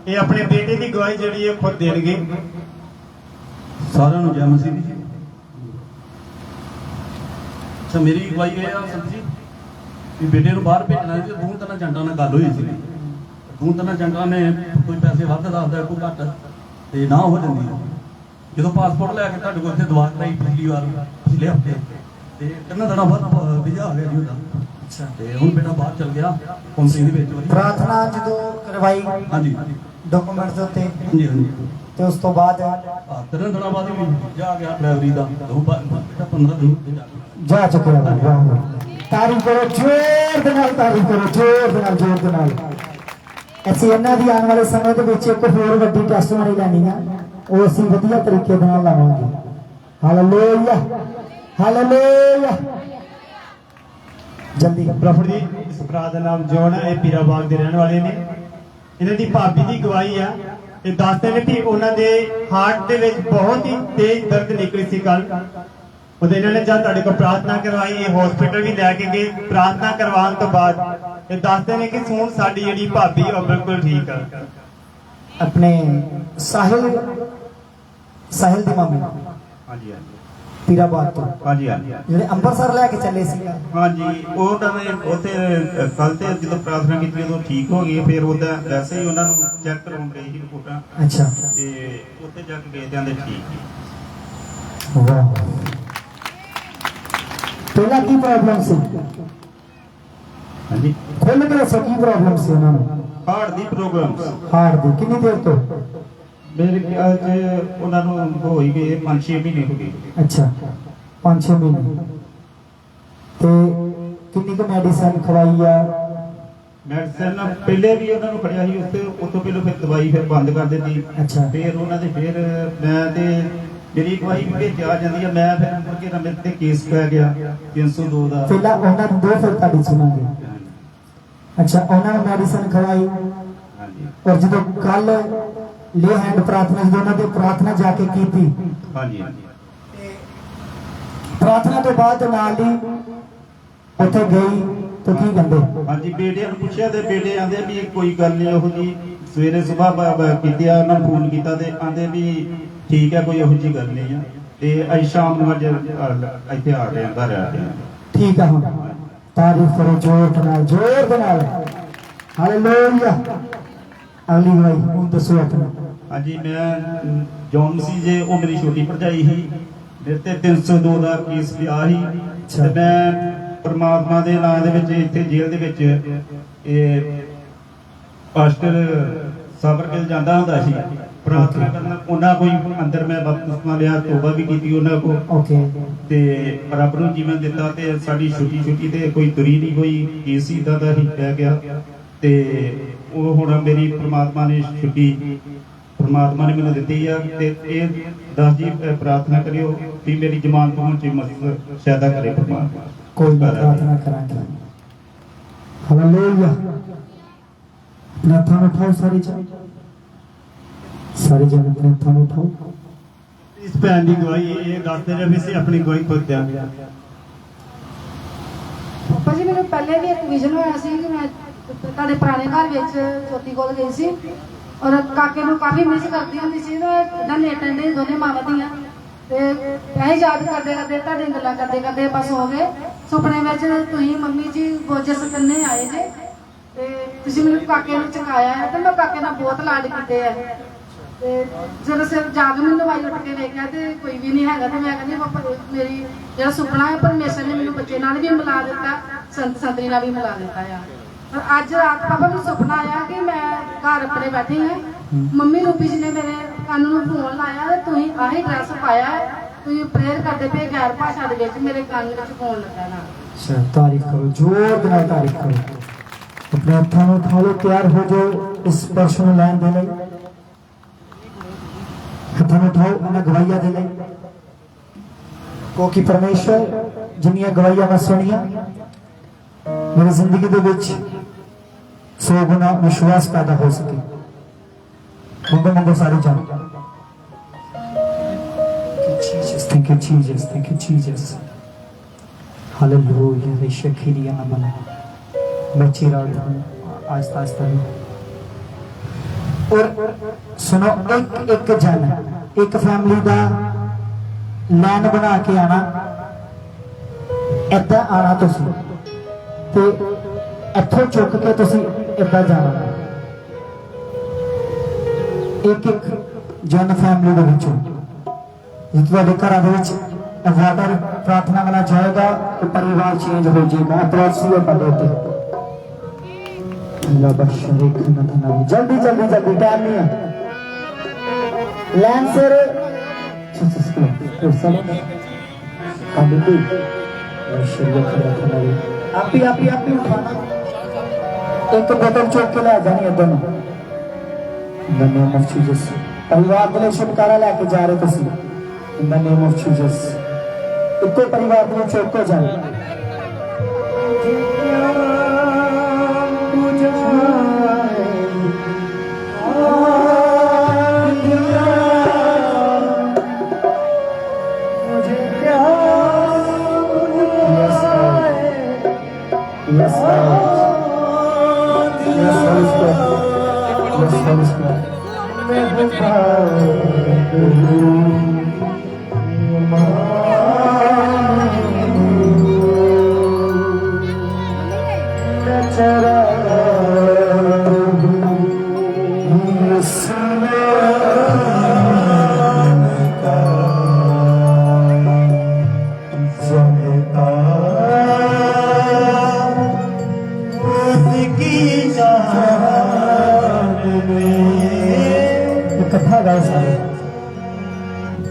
ये अपने बेटे की गवाही जिहड़ी है खुद देणगे। सारिਆਂ ਨੂੰ जय मसीह जी। अच्छा मेरी गवाही है सर जी कि बेटे ਨੂੰ ਬਾਹਰ ਭੇਜਣਾ ਸੀ। 2-3 ਏਜੰਟਾਂ ਨਾਲ ਗੱਲ ਹੋਈ ਸੀ। 2-3 ਏਜੰਟਾਂ ਨੇ ਕੋਈ ਪੈਸੇ ਵੱਧ ਦੱਸਦਾ ਕੋਈ ਘੱਟ ਤੇ ਨਾ ਹੋ ਜਾਂਦੀ। ਜਦੋਂ ਪਾਸਪੋਰਟ ਲੈ ਕੇ ਤੁਹਾਡੇ ਕੋਲ ਇੱਥੇ ਦੁਆ ਕਰਾਈ ਪਿਛਲੀ ਵਾਰ ਪਿਛਲੇ ਹਫਤੇ ਤੇ 3 ਦਿਨਾਂ ਬਾਅਦ ਵੀਜ਼ਾ ਆ ਗਿਆ ਜੀ ਉਹਦਾ। अच्छा, ਤੇ ਹੁਣ ਬੇਟਾ ਬਾਹਰ ਚਲ ਗਿਆ ਕੰਪਨੀ ਦੇ ਵਿੱਚ ਵਾਰੀ। प्रार्थना जो करवाई ਹਾਂਜੀ डॉक्यूमेंट्स दे उत्ते ਹਾਂਜੀ ਹਾਂਜੀ ते उस तो बाद 3 ਦਿਨਾਂ ਬਾਅਦ ਵੀ ਵੀਜ਼ਾ ਆ ਗਿਆ ਡਰਾਈਵਰੀ ਦਾ। ਉਹ ਬੇਟਾ 15 ਦਿਨ ਤੇ ਜਾ ਕੇ जा चुके हैं। वाह, तारीफ करो जोर दे नाल, तारीफ करो जोर दे नाल, जोर दे नाल। ਅਸੀਂ ਇਹਨਾਂ ਦੀ ਆਉਣ ਵਾਲੇ ਸਮੇਂ ਦੇ ਵਿੱਚ ਇੱਕ ਹੋਰ ਵੱਡੀ ਟੈਸਟਮਨੀ ਲੈਣੀ ਆ, ਉਹ ਅਸੀਂ ਵਧੀਆ ਤਰੀਕੇ ਦੇ ਨਾਲ ਲਾਵਾਂਗੇ। Hallelujah, hallelujah. जल्दी प्रभु जी इस भरा का नाम जॉन है। ये पीरा बाग के रहने वाले ने। इन्हां दी भाभी की गवाही है। ये दसते ने कि उन्होंने हार्ट के विच बहुत ही तेज दर्द निकली सी कल। उहदे इन्होंने जब तुहाडे को प्रार्थना करवाई, ये हॉस्पिटल भी लैके गए। प्रार्थना करवाने तो बाद ये दसते ने कि हुण साडी जिहड़ी भाभी है बिल्कुल ठीक है। अपने साहिल साहिल दी मामी हाँ जी पीरा बाग तो हाँ जी हाँ जी ਜਿਹੜੇ ਅੰਮ੍ਰਿਤਸਰ ਲੈ ਕੇ ਚੱਲੇ ਸੀ। हाँ जी उन्होंने उत्थे कल ते जो प्रार्थना की उदों ठीक हो गए। फिर उदा वैसे ही उन्होंने चेक करवाउण गए सी रिपोर्टां अच्छा, ते उत्थे जाके गए ते आंदे ठीक। वाह। ਪਹਿਲਾਂ ਕੀ ਪ੍ਰੋਬਲਮ ਸੀ? हाँ जी ਖੁੱਲ੍ਹ ਕੇ ਦੱਸੋ ਕੀ ਪ੍ਰੋਬਲਮ ਸੀ ਉਹਨਾਂ ਨੂੰ? हार्ट दी प्रॉब्लम ਹਾਰਟ ਦੀ। ਕਿੰਨੀ ਦੇਰ ਤੋਂ? ਮੇਰੇ ਖਿਆਲ 'ਚ ਉਹਨਾਂ ਨੂੰ ਹੋ ਹੀ ਗਏ 5-6 ਮਹੀਨੇ ਹੋ ਗਏ। ਅੱਛਾ 5-6 ਮਹੀਨੇ। ਤੇ ਕਿੰਨੀ ਕੁ ਮੈਡੀਸਨ ਖਵਾਈ ਆ? ਮੈਡੀਸਨ ਪਹਿਲੇ ਵੀ ਉਹਨਾਂ ਨੂੰ ਫੜਿਆ ਸੀ ਉੱਥੇ, ਉਤੋਂ ਪਹਿਲਾਂ ਫਿਰ ਦਵਾਈ ਫਿਰ ਬੰਦ ਕਰ ਦਿੱਤੀ। ਅੱਛਾ। ਫਿਰ ਉਹਨਾਂ ਦੇ ਫਿਰ ਮੈਂ ਤੇ ਮੇਰੀ ਦਵਾਈ ਵੀ ਵਿੱਚ ਆ ਜਾਂਦੀ ਹੈ, ਮੈਂ ਫਿਰ ਮੁੜ ਕੇ ਮੇਰੇ ਤੇ ਕੇਸ ਪੈ ਗਿਆ 302 ਦਾ। ਪਹਿਲਾਂ ਉਹਨਾਂ ਨੂੰ ਦੋ, ਫਿਰ ਤੁਹਾਡੀ ਸੁਣਾਂਗੇ। ਅੱਛਾ, ਉਹਨਾਂ ਨੂੰ ਮੈਡੀਸਨ ਖਵਾਈ। ਹਾਂਜੀ ਔਰ ਜਦੋਂ ਕੱਲ ਲੇ ਹੈਂਡ ਪ੍ਰਾਰਥਨਾ, ਜਦੋਂ ਉਹਨਾਂ ਦੇ ਪ੍ਰਾਰਥਨਾ ਜਾ ਕੇ ਕੀਤੀ, ਹਾਂਜੀ ਪ੍ਰਾਰਥਨਾ ਤੋਂ ਬਾਅਦ ਨਾਲ ਹੀ ਉੱਥੇ ਗਈ ਤਾਂ ਕੀ ਕਹਿੰਦੇ? ਹਾਂਜੀ, ਬੇਟਿਆਂ ਨੂੰ ਪੁੱਛਿਆ ਤੇ ਬੇਟੇ ਆਂਦੇ ਵੀ ਕੋਈ ਗੱਲ ਨਹੀਂ ਉਹੋ ਜੀ। ਸਵੇਰੇ ਸਵੇਰ ਕੀਤੀ ਆ, ਉਹਨਾਂ ਨੂੰ ਫੋਨ ਕੀਤਾ ਤੇ ਆਂਦੇ ਵੀ ਠੀਕ ਹੈ, ਕੋਈ ਇਹੋ ਜੀ ਗੱਲ ਨਹੀਂ ਆ। ਤੇ ਅੱਜ ਸ਼ਾਮ ਨੂੰ ਅੱਜ ਇੱਥੇ ਆ ਰਹੇ ਆ, ਘਰ ਆ ਰਹੇ ਆ। ਠੀਕ ਆ, ਹੁਣ ਤਾਰੀਫ ਕਰੋ ਜ਼ੋਰ ਦੇ ਨਾਲ, ਜ਼ੋਰ ਦੇ ਨਾਲ। ਹਾਲੇਲੂਇਆ। ਅਗਲੀ ਗਵਾਹੀ ਹੁਣ ਦੱਸੋ ਆਪਣੀ। ਹਾਂਜੀ, ਮੈਂ ਜੌਨ ਸੀ ਜੇ, ਉਹ ਮੇਰੀ ਛੋਟੀ ਭਰਜਾਈ ਸੀ। ਮੇਰੇ ਤੇ 302 ਦਾ ਕੇਸ ਪਿਆ ਸੀ ਤੇ ਮੈਂ ਪਰਮਾਤਮਾ ਦੇ ਨਾਮ ਦੇ ਵਿੱਚ ਇੱਥੇ ਜੇਲ੍ਹ ਦੇ ਵਿੱਚ ਇਹ ਪਾਸਟਰ ਸਾਬਰ ਕੇ ਜਾਂਦਾ ਹੁੰਦਾ ਸੀ ਪ੍ਰਾਰਥਨਾ ਕਰਨਾ। ਉਹਨਾਂ ਕੋਈ ਅੰਦਰ ਮੈਂ ਬਪਤਿਸਮਾ ਲਿਆ, ਤੋਬਾ ਵੀ ਕੀਤੀ ਉਹਨਾਂ ਕੋਲ। ਓਕੇ। ਤੇ ਰੱਬ ਨੂੰ ਜੀਵਨ ਦਿੱਤਾ ਤੇ ਸਾਡੀ ਛੁੱਟੀ ਤੇ ਕੋਈ ਤੁਰੀ ਨਹੀਂ, ਕੋਈ ਕੇਸ ਹੀ ਇਦਾਂ ਦਾ ਹੀ ਪੈ ਗਿਆ। ਤੇ ਉਹ ਹੁਣ ਮੇਰੀ ਪ੍ਰਮਾਤਮਾ ਨੇ ਛੁੱਟੀ ਪ੍ਰਮਾਤਮਾ ਨੇ ਮੈਨੂੰ ਦਿੱਤੀ ਆ। ਤੇ ਇਹ ਦਾਸ ਜੀ ਪ੍ਰਾਰਥਨਾ ਕਰਿਓ ਕਿ ਮੇਰੀ ਜ਼ਮਾਨਤ ਹੋਣ ਚ ਮਦਦ ਸਹਾਇਤਾ ਕਰੇ ਪ੍ਰਮਾਤਮਾ। ਕੋਈ ਨਾ, ਪ੍ਰਾਰਥਨਾ ਕਰਾਂਗੇ। ਹਾਲੇਲੂਇਆ। ਨਥਾਂ ਉਠਾਓ ਸਾਰੇ ਜਨ, ਸਾਰੇ ਜਨ ਨਥਾਂ ਉਠਾਓ। ਇਸ ਭੈਣ ਦੀ ਗਵਾਹੀ ਇਹ ਦੱਸਦੇ ਨੇ ਵੀ ਅਸੀਂ ਆਪਣੀ ਗਵਾਹੀ ਖੁਦ ਦਿਆਂਗੇ। ਪਾਪਾ ਜੀ, ਮੈਨੂੰ ਪਹਿਲੇ ਵੀ ਇੱਕ ਵਿਜ਼ਨ ਹੋਇਆ ਸੀ ਕਿ ਮੈਂ ਤੁਹਾਡੇ ਪੁਰਾਣੇ ਘਰ ਵਿੱਚ ਜੋਤੀ ਕੋਲ ਗਈ ਸੀ ਔਰ ਕਾਕੇ ਨੂੰ ਕਾਫੀ ਮਿਸ ਕਰਦੀ ਹੁੰਦੀ ਸੀ। ਇਦਾਂ ਲੇਟਣ ਦੇ ਦੋਨੇ ਮਾਵਾਂ ਦੀਆਂ, ਤੇ ਇਹ ਯਾਦ ਕਰਦੇ ਕਰਦੇ ਤੁਹਾਡੀਆਂ ਗੱਲਾਂ ਕਰਦੇ ਕਰਦੇ ਬਸ ਹੋ ਗਏ। ਸੁਪਨੇ ਵਿੱਚ ਤੁਸੀਂ ਮੰਮੀ ਜੀ ਗੋਜਸ ਕੰਨੇ ਆਏ ਜੇ ਤੇ ਤੁਸੀਂ ਮੈਨੂੰ ਕਾਕੇ ਨੂੰ ਚੁਕਾਇਆ ਹੈ ਤੇ ਮੈਂ ਕਾਕੇ ਨਾਲ ਬਹੁਤ ਲਾਡ ਕੀਤੇ ਆ। ਤੇ ਜਦੋਂ ਸਿਰ ਜਾਗ ਮੈਨੂੰ ਦਵਾਈ ਉੱਠ ਕੇ ਵੇਖਿਆ ਤੇ ਕੋਈ ਵੀ ਨਹੀਂ ਹੈਗਾ, ਤੇ ਮੈਂ ਕਹਿੰਦੀ ਪਾਪਾ ਮੇਰੀ ਜਿਹੜਾ ਸੁਪਨਾ ਹੈ ਪਰਮੇਸ਼ਰ ਨੇ ਮੈਨੂੰ ਬੱਚੇ ਨਾਲ ਵੀ ਮਿਲਾ ਦਿੱਤਾ, ਸੰਤ ਸੰਤਰੀ ਨਾਲ ਵੀ ਮਿਲਾ ਦਿੱਤਾ ਆ। ਪਰ ਅੱਜ ਰਾਤ ਪਾਪਾ ਮੈਨੂੰ ਸੁਪਨਾ ਆਇਆ ਕਿ ਮੈਂ ਘਰ ਆਪਣੇ ਬੈਠੀ ਹਾਂ, ਮੰਮੀ ਰੂਪੀ ਜੀ ਨੇ ਮੇਰੇ ਕੰਨ ਨੂੰ ਫੋਨ ਲਾਇਆ, ਤੁਸੀਂ ਆਹੀ ਡਰੈਸ ਪਾਇਆ ਹੈ, ਤੁਸੀਂ ਪ੍ਰੇਅਰ ਕਰਦੇ ਪਏ ਗੈਰ ਭਾਸ਼ਾ ਦੇ ਵਿੱਚ, ਮੇਰੇ ਕੰਨ ਵਿੱਚ ਫੋਨ ਲੱਗਾ ਨਾ। ਅੱਛਾ, ਤਾਰੀਫ ਕਰੋ, ਜ਼ੋਰ ਦੇ ਨਾਲ ਤਾਰੀਫ ਕਰੋ। ਆਪਣੇ ਹੱਥਾਂ ਨੂੰ ਉਠਾ ਲਓ, ਤਿਆਰ ਹੋ ਜਾਓ ਇਸ ਸਪਰਸ਼ ਨੂੰ ਲੈਣ ਦੇ ਲਈ। ਹੱਥਾਂ ਨੂੰ ਉਠਾਓ ਇਹਨਾਂ ਗਵਾਹੀਆਂ ਦੇ ਲਈ, ਕਿਉਂਕਿ ਪਰਮੇਸ਼ਰ ਜਿੰਨੀਆਂ ਗਵਾਹੀਆਂ ਮੈਂ ਸੁਣੀਆਂ ਮੇਰੀ ਜ਼ਿੰਦਗੀ ਦੇ ਵਿੱਚ 100 ਗੁਣਾ ਵਿਸ਼ਵਾਸ ਪੈਦਾ ਹੋ ਸਕੇ। ਮੰਗੋ ਸਾਰੇ ਜਨ। Thank you, Jesus. Thank you, Jesus. Hallelujah. Rishakiriya namana. बच्ची रात आस्ता आस्ता। और सुनो, एक एक जन, एक फैमिली का लैन बना के आना, इदा आना तुसी ते इत्थों चुक के तुसी इदा जाना। एक एक जन फैमिली दे विचों ਤੁਹਾਡੇ ਘਰਾਂ ਦੇ ਵਿੱਚ ਵਾਟਰ ਪ੍ਰਾਰਥਨਾ ਵਾਲਾ ਜਾਏਗਾ ਤੇ ਪਰਿਵਾਰ ਚੇਂਜ ਹੋ ਜਾਏਗਾ। ਅਪਰੋਸੀਓ ਪਦੇ ਤੇ ਅੱਲਾ ਬਖਸ਼ੇ ਖੰਨਾ ਜਲਦੀ ਜਲਦੀ ਜਲਦੀ, ਟਾਈਮ ਨਹੀਂ ਹੈ। ਲੈਂਡ ਸਰ ਆਪੀ ਆਪੀ ਆਪੀ ਉਠਾਣਾ, ਇੱਕ ਬੋਤਲ ਚੁੱਕ ਕੇ ਲੈ ਜਾਣੀ ਇਦਾਂ ਨੂੰ। ਨੰਨੇ ਮਰਚੀ ਜਿਸ ਪਰਿਵਾਰ ਦੇ ਲਈ ਛੁਟਕਾਰਾ ਲੈ ਕੇ ਜਾ ਰਹੇ ਤੁਸੀਂ। In the name of Jesus, इतने परिवार में चौक हो जाए। Yes, Lord. Yes, Holy Spirit. Yes, Holy Spirit.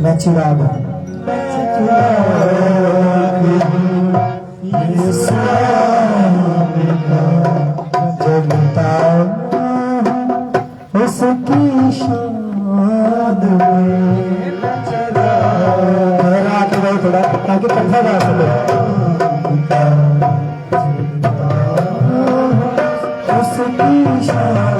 मैं चिराग हूँ। जलता उसकी शान में रात में थोड़ा ताकि कथा गा सके। उसकी शान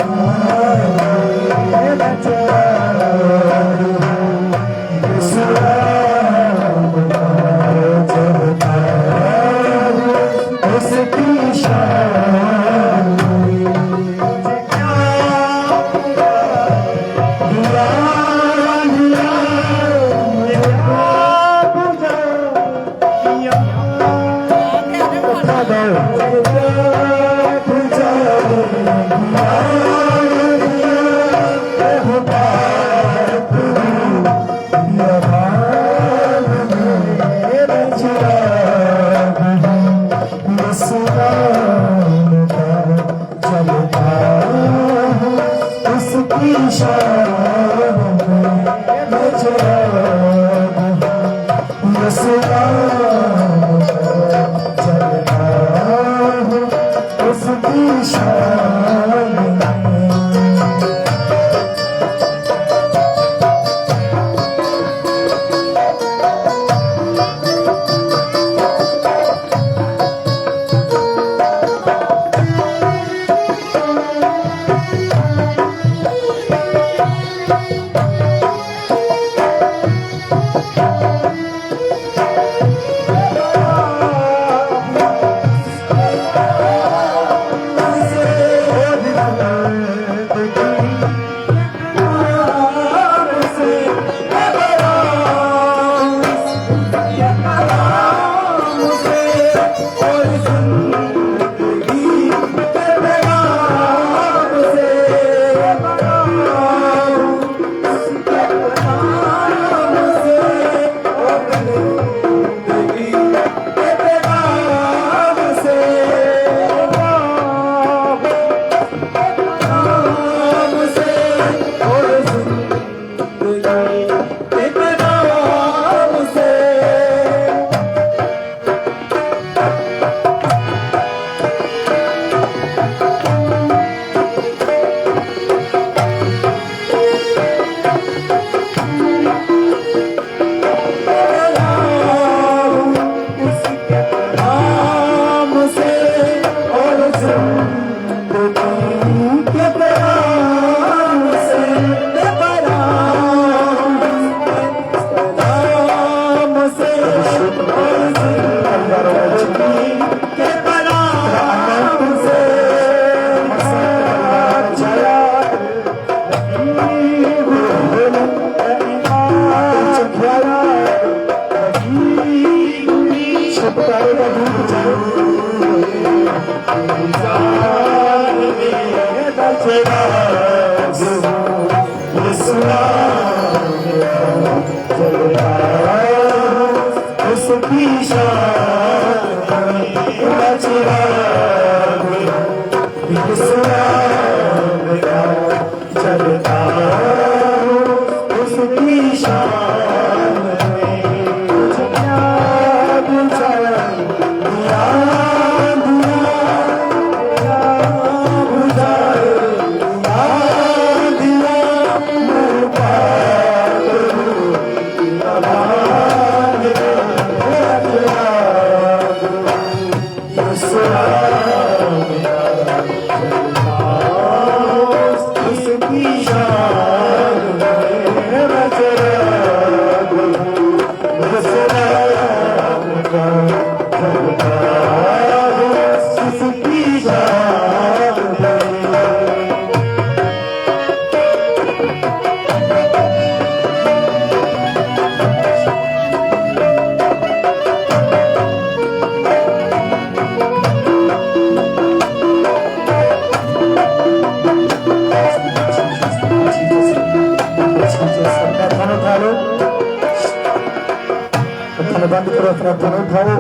बंद करो अपना दोनों उठाओ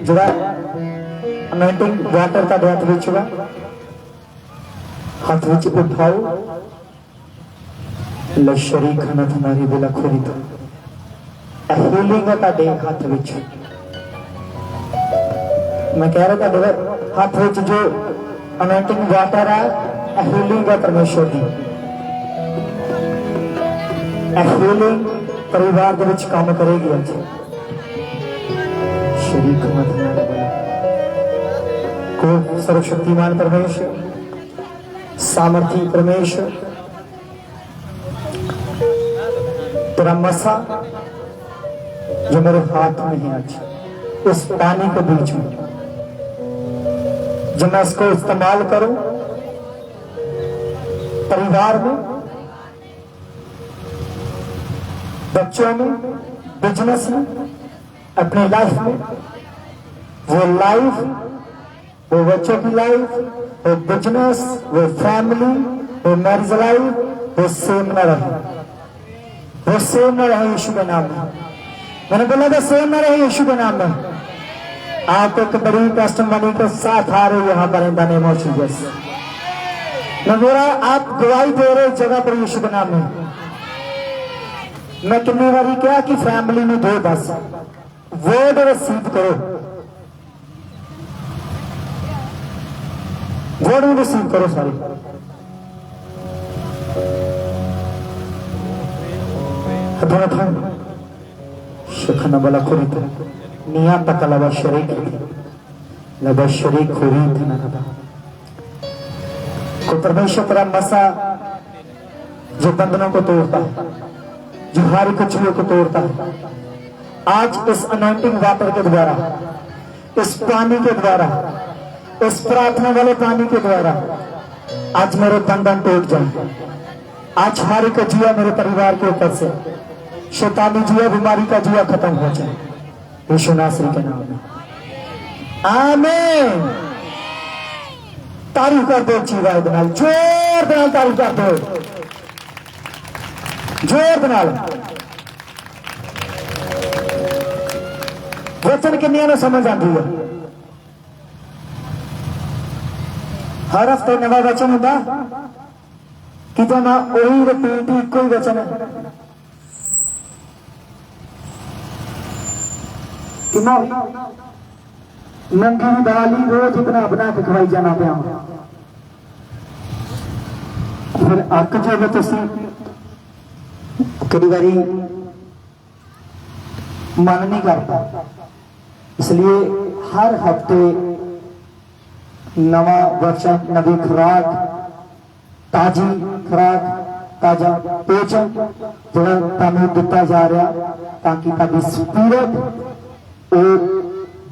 जरा अमेंटिंग वाटर का हाथ विच हाथ विच उठाओ लशरी खाना तुम्हारी बिला खोरी तो हीलिंग है ਤੁਹਾਡੇ ਹੱਥ ਵਿੱਚ मैं कह रहा था हाथ विच जो अनोइंटिंग वाटर है हीलिंग है परमेश्वर की हीलिंग परिवार के विच काम करेगी अज शरीक मत को सर्वशक्तिमान परमेश्वर सामर्थी परमेश्वर तेरा मसा जो मेरे हाथ में है आज इस पानी के बीच में जब मैं इसको इस्तेमाल करूं परिवार में बच्चों में बिजनेस में अपनी लाइफ में वो लाइफ वो बच्चों की लाइफ वो बिजनेस वो फैमिली वो मैरिज लाइफ वो सेम न रहे वो सेम न रहे यीशु के नाम में मैंने बोला था सेम न रहे यीशु के नाम में आप एक बड़ी टेस्टिमनी के साथ आ रहे हो यहाँ पर इन द नेम ऑफ जीसस मैं बोला आप गवाही दे रहे इस जगह पर यीशु के नाम में मैं कितनी बारी क्या कि फैमिली में दो बस वर्ड रिसीव करो वर्ड रिसीव करो सारी शखना बला खुरी निया तक लबा शरीक खुरी ना को परमेश्वर तेरा मसा जो बंधनों को तोड़ता है जो हर कचरियों को तोड़ता है आज इस अनॉइंटिंग वाटर के द्वारा इस पानी के द्वारा इस प्रार्थना वाले पानी के द्वारा आज मेरे बंधन टूट जाए आज हर एक जुआ मेरे परिवार के ऊपर से शैतानी जुआ बीमारी का जुआ खत्म हो जाए यीशु नासरी के नाम में आमीन तारीफ कर दो जीवा नाल जोर नाल तारीफ कर दो जोर नाल वचन किन्नियां नूं समझ आती है हर हफ्ते नवा वचन होंदा कि जो ना वही रिपीट इको ही वचन है कि नंगी दाल ही रोज इतना बना के खवाई जाना पिया फिर अक जाए तुसी कई बारी मन नहीं करता इसलिए हर हफ्ते नवा वचन नवी खुराक ताजी खुराक ताजा भोजन जो तुहानूं दिता जा रहा ताकि ताकी स्पिरिट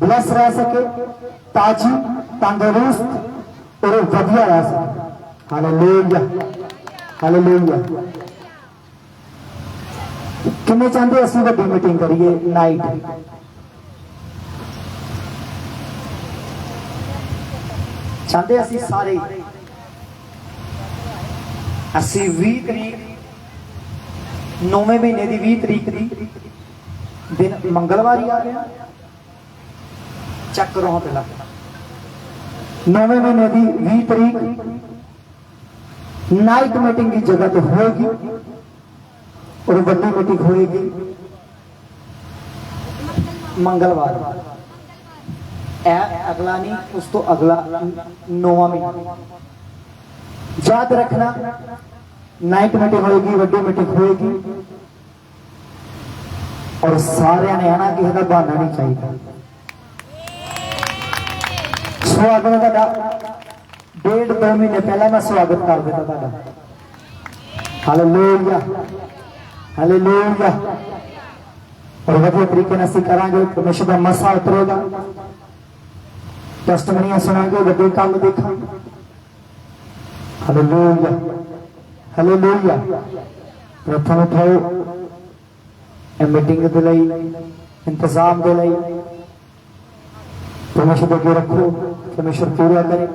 ब्लस रह सके ताजी तंदुरुस्त और वधिया रह सके हालेलुया हालेलुया किन्ने चाहते असं वड्डी मीटिंग करिए नाइट चाहते असी सारे असी 20 तरीक 9वें महीने की 20 तरीक की दिन मंगलवार ही आ गया चेक करो पहला 9वें महीने की 20 तरीक नाइट मीटिंग की जगह तो होगी और बड़ी मीटिंग होगी मंगलवार अगला नहीं उस तो अगला 9वां महीना याद रखना नाइट मीटिंग होगी बड़ी मीटिंग होगी और सारे ने आना किसी का बहाना नहीं चाहिए स्वागत का 1.5-2 महीने पहला मैं स्वागत कर देता था हालेलुया हालेलुया और वधिया तरीके से असीं करांगे परमेश्वर का मसा उतरेगा टेस्टमनियां सुनांगे वड्डे काम देखांगे हालेलुया हालेलुया प्रथम उठाओ मीटिंग के लिए इंतजाम के लिए परमेश्वर के रखो परमेश्वर पूरा करे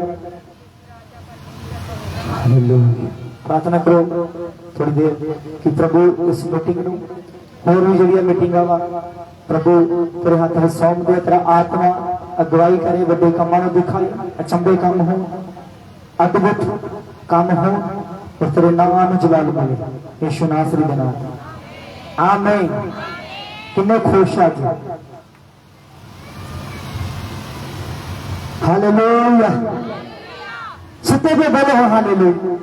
हालेलुया प्रार्थना करो थोड़ी देर कि प्रभु इस मीटिंग में होर भी जी मीटिंग वा प्रभु तेरे हाथ में सौंप दे तेरा आत्मा अगवाई करे बड़े कामों को दिखाए अचंभे काम हो अद्भुत काम हो और तेरे नाम में जलाल मिले यीशु नासरी के नाम आमीन किन्ने खुश आज हालेलुया सत्य पे बोलो हालेलुया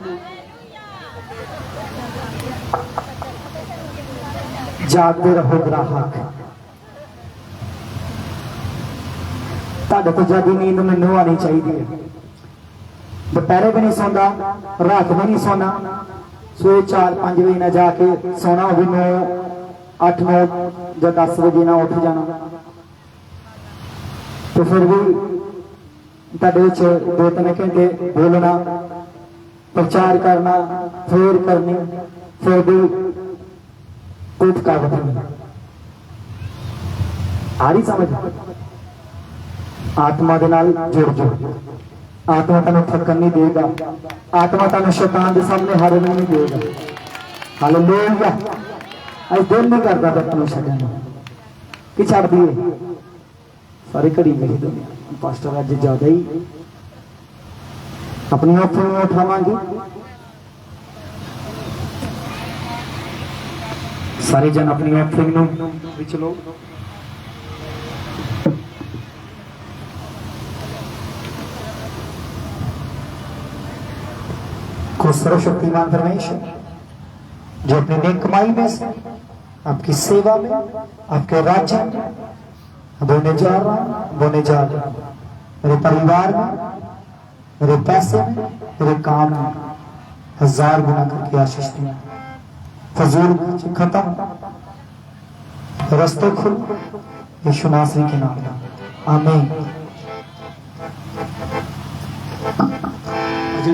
जागते रहो ग्राहक ਤੁਹਾਡੇ ਤੋਂ ਜਿਆਦਾ ਨੀਂਦ ਮੈਨੂੰ ਆਣੀ ਚਾਹੀਦੀ ਹੈ ਦੁਪਹਿਰੇ ਵੀ ਨਹੀਂ ਸੌਂਦਾ ਰਾਤ ਵੀ ਨਹੀਂ ਸੌਣਾ ਸਵੇਰੇ 4-5 ਵਜੇ ਨਾ ਜਾ ਕੇ ਸੌਣਾ ਉਹ ਵੀ 8-9 ਜਾਂ 10 ਵਜੇ ਨਾ ਉੱਠ ਜਾਣਾ ਤੇ ਫਿਰ ਵੀ ਤੁਹਾਡੇ ਵਿੱਚ 2-3 ਘੰਟੇ ਬੋਲਣਾ ਪ੍ਰਚਾਰ ਕਰਨਾ ਫੇਰ ਕਰਨੀ ਫਿਰ ਵੀ ਕੋਈ ਥਕਾਵਟ ਨਹੀਂ ਆ ਰਹੀ ਸਮਝ आत्मा के नाल जुड़ जाओ आत्मा तेन थकन नहीं देगा आत्मा तेन शैतान के सामने हारन नहीं देगा हालेलुया अज दिल नहीं करता तेन छड्डन कि छड्ड दिए सारी घड़ी मेरी दुनिया पास्टर अज ज्यादा ही अपनी ऑफरिंग उठावांगे सारे जन अपनी ऑफरिंग विच लो को सर्वशक्तिमान परमेश्वर जो अपनी नेक कमाई में से आपकी सेवा में आपके राज्य में बोने जा रहा बोने जा रहा मेरे परिवार में मेरे पैसे में मेरे काम में 1000 गुना करके आशीष दिया फजूल खत्म रस्ते खुल यीशु नासरी के नाम में आमीन जी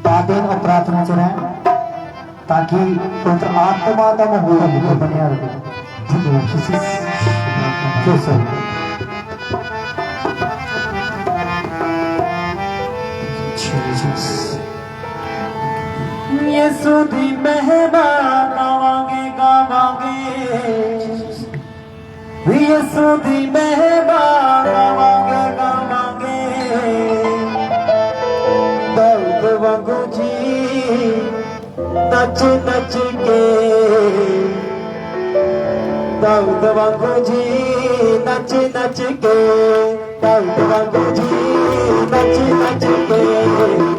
बादेन और प्रार्थना च रहे ताकि पवित्र आत्मा का माहौल बनया रहे यीशु दी महिमा गावांगे गावांगे यीशु दी महिमा गावांगे गावांगे दर्द वांगू जी नच नच के दर्द वांगू जी नच नच के दर्द वांगू जी नच नच के